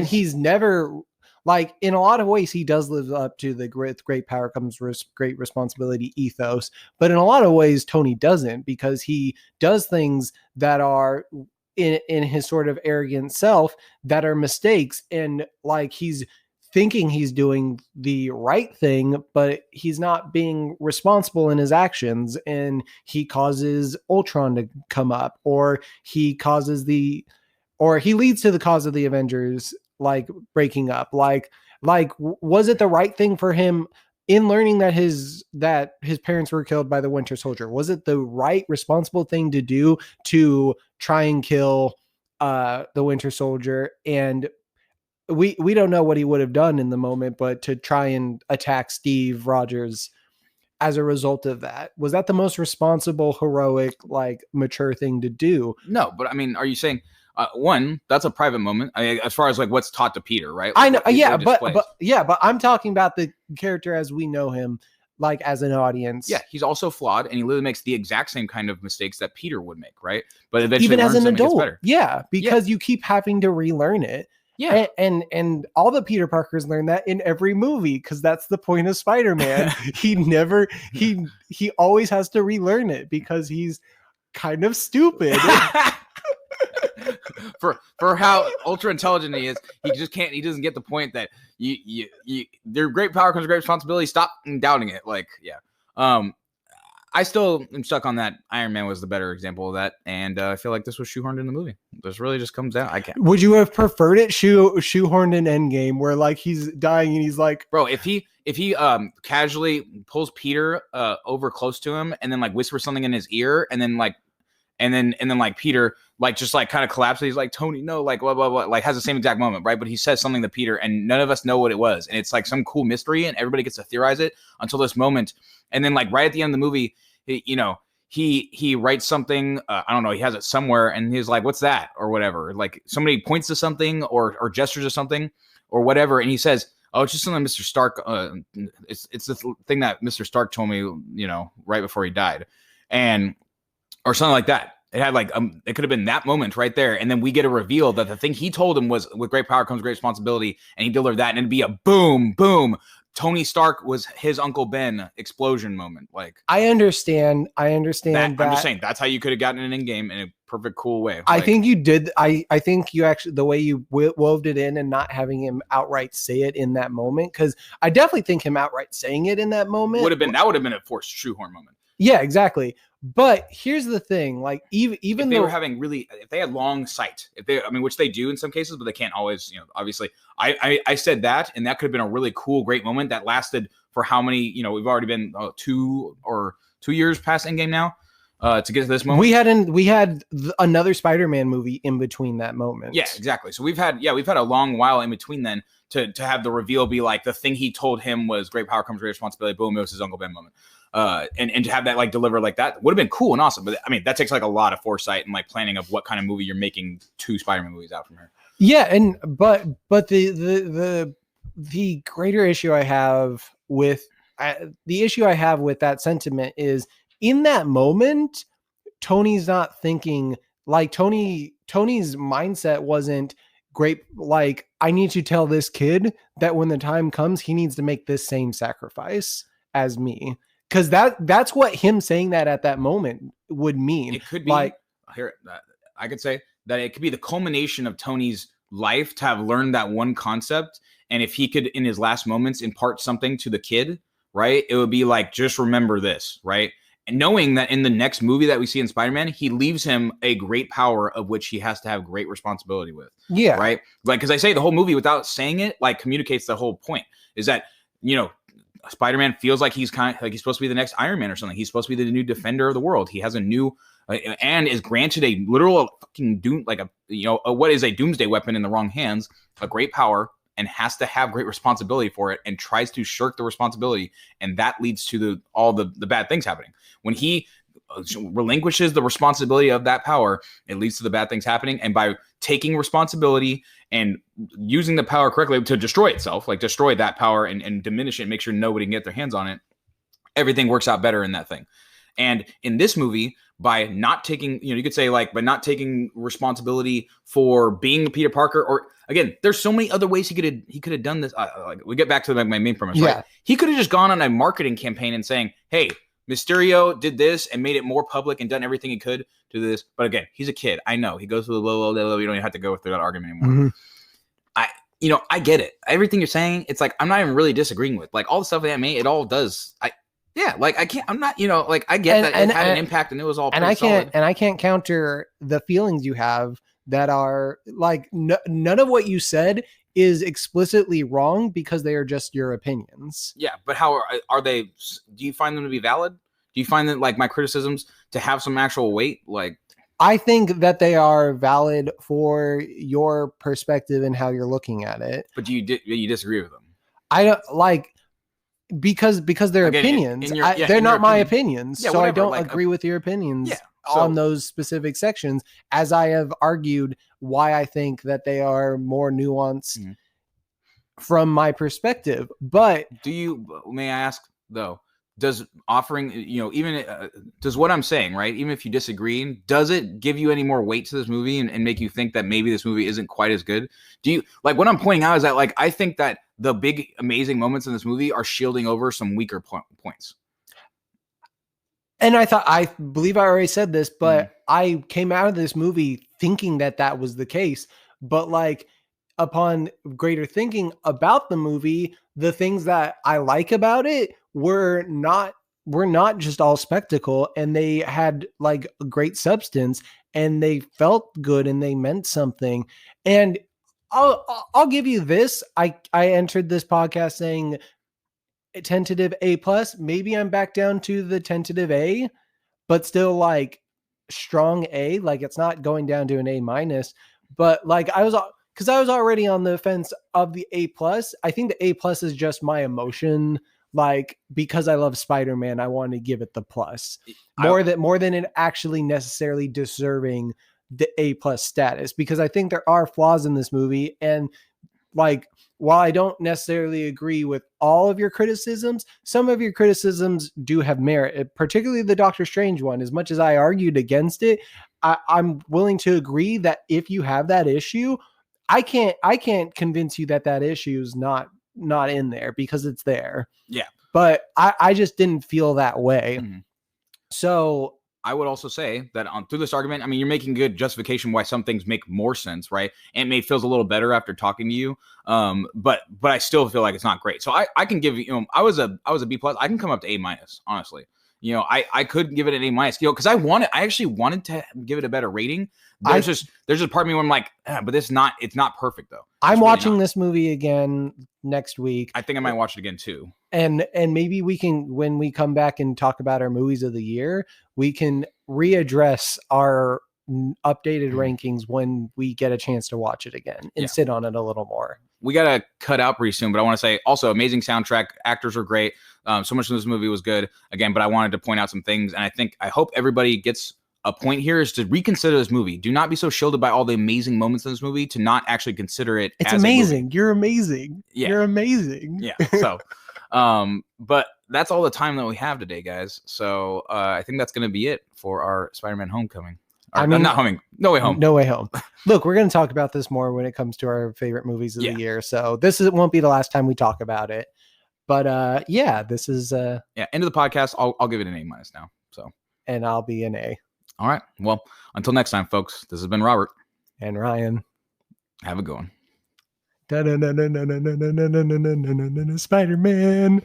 Speaker 2: he's never, like, in a lot of ways he does live up to the great power comes great responsibility ethos, but in a lot of ways Tony doesn't, because he does things that are in his sort of arrogant self that are mistakes, and like he's thinking he's doing the right thing, but he's not being responsible in his actions, and he causes Ultron to come up, or he leads to the cause of the Avengers like breaking up. Like was it the right thing for him in learning that his parents were killed by the Winter Soldier? Was it the right responsible thing to do to try and kill the Winter Soldier? And we don't know what he would have done in the moment, but to try and attack Steve Rogers as a result of that, was that the most responsible, heroic, like mature thing to do?
Speaker 1: No, but I mean, are you saying one, that's a private moment? I mean, as far as like what's taught to Peter, right?
Speaker 2: I know, yeah, but I'm talking about the character as we know him, like as an audience.
Speaker 1: Yeah, he's also flawed, and he literally makes the exact same kind of mistakes that Peter would make, right? But eventually,
Speaker 2: even as an adult,
Speaker 1: yeah,
Speaker 2: because you keep having to relearn it.
Speaker 1: Yeah,
Speaker 2: and all the Peter Parkers learn that in every movie, because that's the point of Spider-Man. he always has to relearn it because he's kind of stupid.
Speaker 1: for how ultra intelligent he is, he doesn't get the point that their great power comes with great responsibility. Stop doubting it. Like, yeah. I still am stuck on that. Iron Man was the better example of that, and I feel like this was shoehorned in the movie. This really just comes down. I can't.
Speaker 2: Would you have preferred it shoehorned in Endgame, where like he's dying and he's like,
Speaker 1: bro, if he casually pulls Peter over close to him and then like whispers something in his ear, and then like Peter like just like kind of collapses. He's like, Tony, no, like blah blah blah, like has the same exact moment, right? But he says something to Peter, and none of us know what it was, and it's like some cool mystery, and everybody gets to theorize it until this moment, and then like right at the end of the movie, he writes something. I don't know. He has it somewhere, and he's like, "What's that?" or whatever. Like somebody points to something or gestures to something or whatever, and he says, "Oh, it's just something Mr. Stark. It's this thing that Mr. Stark told me, right before he died, and or something like that." It had like it could have been that moment right there, and then we get a reveal that the thing he told him was, "With great power comes great responsibility," and he delivered that, and it'd be a boom, boom. Tony Stark was his Uncle Ben explosion moment. Like,
Speaker 2: I understand that.
Speaker 1: I'm just saying that's how you could have gotten an Endgame in a perfect, cool way.
Speaker 2: I think you did. I think you actually, the way you wove it in and not having him outright say it in that moment, because I definitely think him outright saying it in that moment
Speaker 1: would have been a forced shoehorn moment.
Speaker 2: Yeah, exactly. But here's the thing, like even
Speaker 1: if they were having if they had long sight, which they do in some cases, but they can't always, obviously. I said that, and that could have been a really cool, great moment that lasted for how many, we've already been 2 years past Endgame now to get to this moment.
Speaker 2: We had another Spider-Man movie in between that moment.
Speaker 1: Yeah, exactly. So we've had a long while in between then to have the reveal be like the thing he told him was great power comes great responsibility. Boom, it was his Uncle Ben moment. And to have that like deliver like that would have been cool and awesome. But I mean, that takes like a lot of foresight and like planning of what kind of movie you're making 2 Spider-Man movies out from here.
Speaker 2: Yeah, and but the greater issue I have with that sentiment is in that moment, Tony's not thinking like Tony's mindset wasn't great. Like, I need to tell this kid that when the time comes, he needs to make this same sacrifice as me. Because that's what him saying that at that moment would mean.
Speaker 1: It could be like here. I could say that it could be the culmination of Tony's life to have learned that one concept, and if he could, in his last moments, impart something to the kid, right? It would be like, just remember this, right? And knowing that in the next movie that we see in Spider-Man, he leaves him a great power of which he has to have great responsibility with.
Speaker 2: Yeah,
Speaker 1: right. Like, because I say the whole movie without saying it, like communicates the whole point is that Spider-Man feels like he's kind of like he's supposed to be the next Iron Man or something. He's supposed to be the new defender of the world. He has a new and is granted a literal fucking doom, like what is a doomsday weapon in the wrong hands, a great power, and has to have great responsibility for it, and tries to shirk the responsibility, and that leads to all the bad things happening. When he relinquishes the responsibility of that power, it leads to the bad things happening. And by taking responsibility and using the power correctly to destroy itself, like destroy that power and diminish it and make sure nobody can get their hands on it, everything works out better in that thing. And in this movie, by not taking, you could say like, by not taking responsibility for being Peter Parker, or again, there's so many other ways he could have done this. Like we get back to my main premise, right? He could have just gone on a marketing campaign and saying, hey, Mysterio did this and made it more public and done everything he could to this. But again, he's a kid. I know he goes through the low. You don't even have to go through that argument anymore. Mm-hmm. I get it. Everything you're saying, it's like, I'm not even really disagreeing with like all the stuff that made, it all does. I get that it had an impact and it was all
Speaker 2: and I can't counter the feelings you have that are like, none of what you said is explicitly wrong because they are just your opinions.
Speaker 1: Yeah, but how are they? Do you find them to be valid? Do you find that like my criticisms to have some actual weight? Like,
Speaker 2: I think that they are valid for your perspective and how you're looking at it.
Speaker 1: But do you disagree with them?
Speaker 2: I don't like because they're opinions. They're not my opinions, so I don't agree with your opinions. On those specific sections, as I have argued why I think that they are more nuanced from my perspective. But
Speaker 1: may I ask though, does offering, does what I'm saying, right? Even if you disagree, does it give you any more weight to this movie and make you think that maybe this movie isn't quite as good? Do you like what I'm pointing out is that like, I think that the big, amazing moments in this movie are shielding over some weaker points.
Speaker 2: And I believe I already said this, but I came out of this movie thinking that was the case. But like upon greater thinking about the movie, the things that I like about it were not just all spectacle, and they had like a great substance and they felt good and they meant something. And I'll give you this. I entered this podcast saying tentative A+. Maybe I'm back down to the tentative A, but still like strong A. Like it's not going down to an A-, but like because I was already on the fence of the A+. I think the A+ is just my emotion. Like because I love Spider-Man, I want to give it the plus more than it actually necessarily deserving the A+ status, because I think there are flaws in this movie. And like, while I don't necessarily agree with all of your criticisms, some of your criticisms do have merit, particularly the Doctor Strange one. As much as I argued against it, I'm willing to agree that if you have that issue, I can't convince you that issue is not in there, because it's there.
Speaker 1: Yeah.
Speaker 2: But I just didn't feel that way.
Speaker 1: Mm-hmm.
Speaker 2: So
Speaker 1: I would also say that through this argument, I mean, you're making good justification why some things make more sense, right? And it feels a little better after talking to you. But I still feel like it's not great. So I can give you, I was a B+. I can come up to A-, honestly. I could give it an A-, because I actually wanted to give it a better rating. There's just part of me where I'm like, but it's not perfect though.
Speaker 2: I'm watching this movie again next week.
Speaker 1: I think I might watch it again too.
Speaker 2: And maybe we can, when we come back and talk about our movies of the year, we can readdress our updated rankings when we get a chance to watch it again and sit on it a little more.
Speaker 1: We got to cut out pretty soon, but I want to say also amazing soundtrack. Actors are great. So much of this movie was good again, but I wanted to point out some things. And I hope everybody gets a point here is to reconsider this movie. Do not be so shielded by all the amazing moments in this movie to not actually consider it.
Speaker 2: It's amazing. You're amazing.
Speaker 1: Yeah.
Speaker 2: You're amazing.
Speaker 1: Yeah. So, but that's all the time that we have today, guys. So I think that's going to be it for our Spider-Man Homecoming. Not Homing. No Way Home.
Speaker 2: No Way Home. Look, we're going to talk about this more when it comes to our favorite movies of the year. So this won't be the last time we talk about it. But this is end
Speaker 1: of the podcast. I'll give it an A- now. So,
Speaker 2: and I'll be an A.
Speaker 1: All right. Well, until next time, folks. This has been Robert
Speaker 2: and Ryan.
Speaker 1: Have a good one.
Speaker 2: Spider-Man.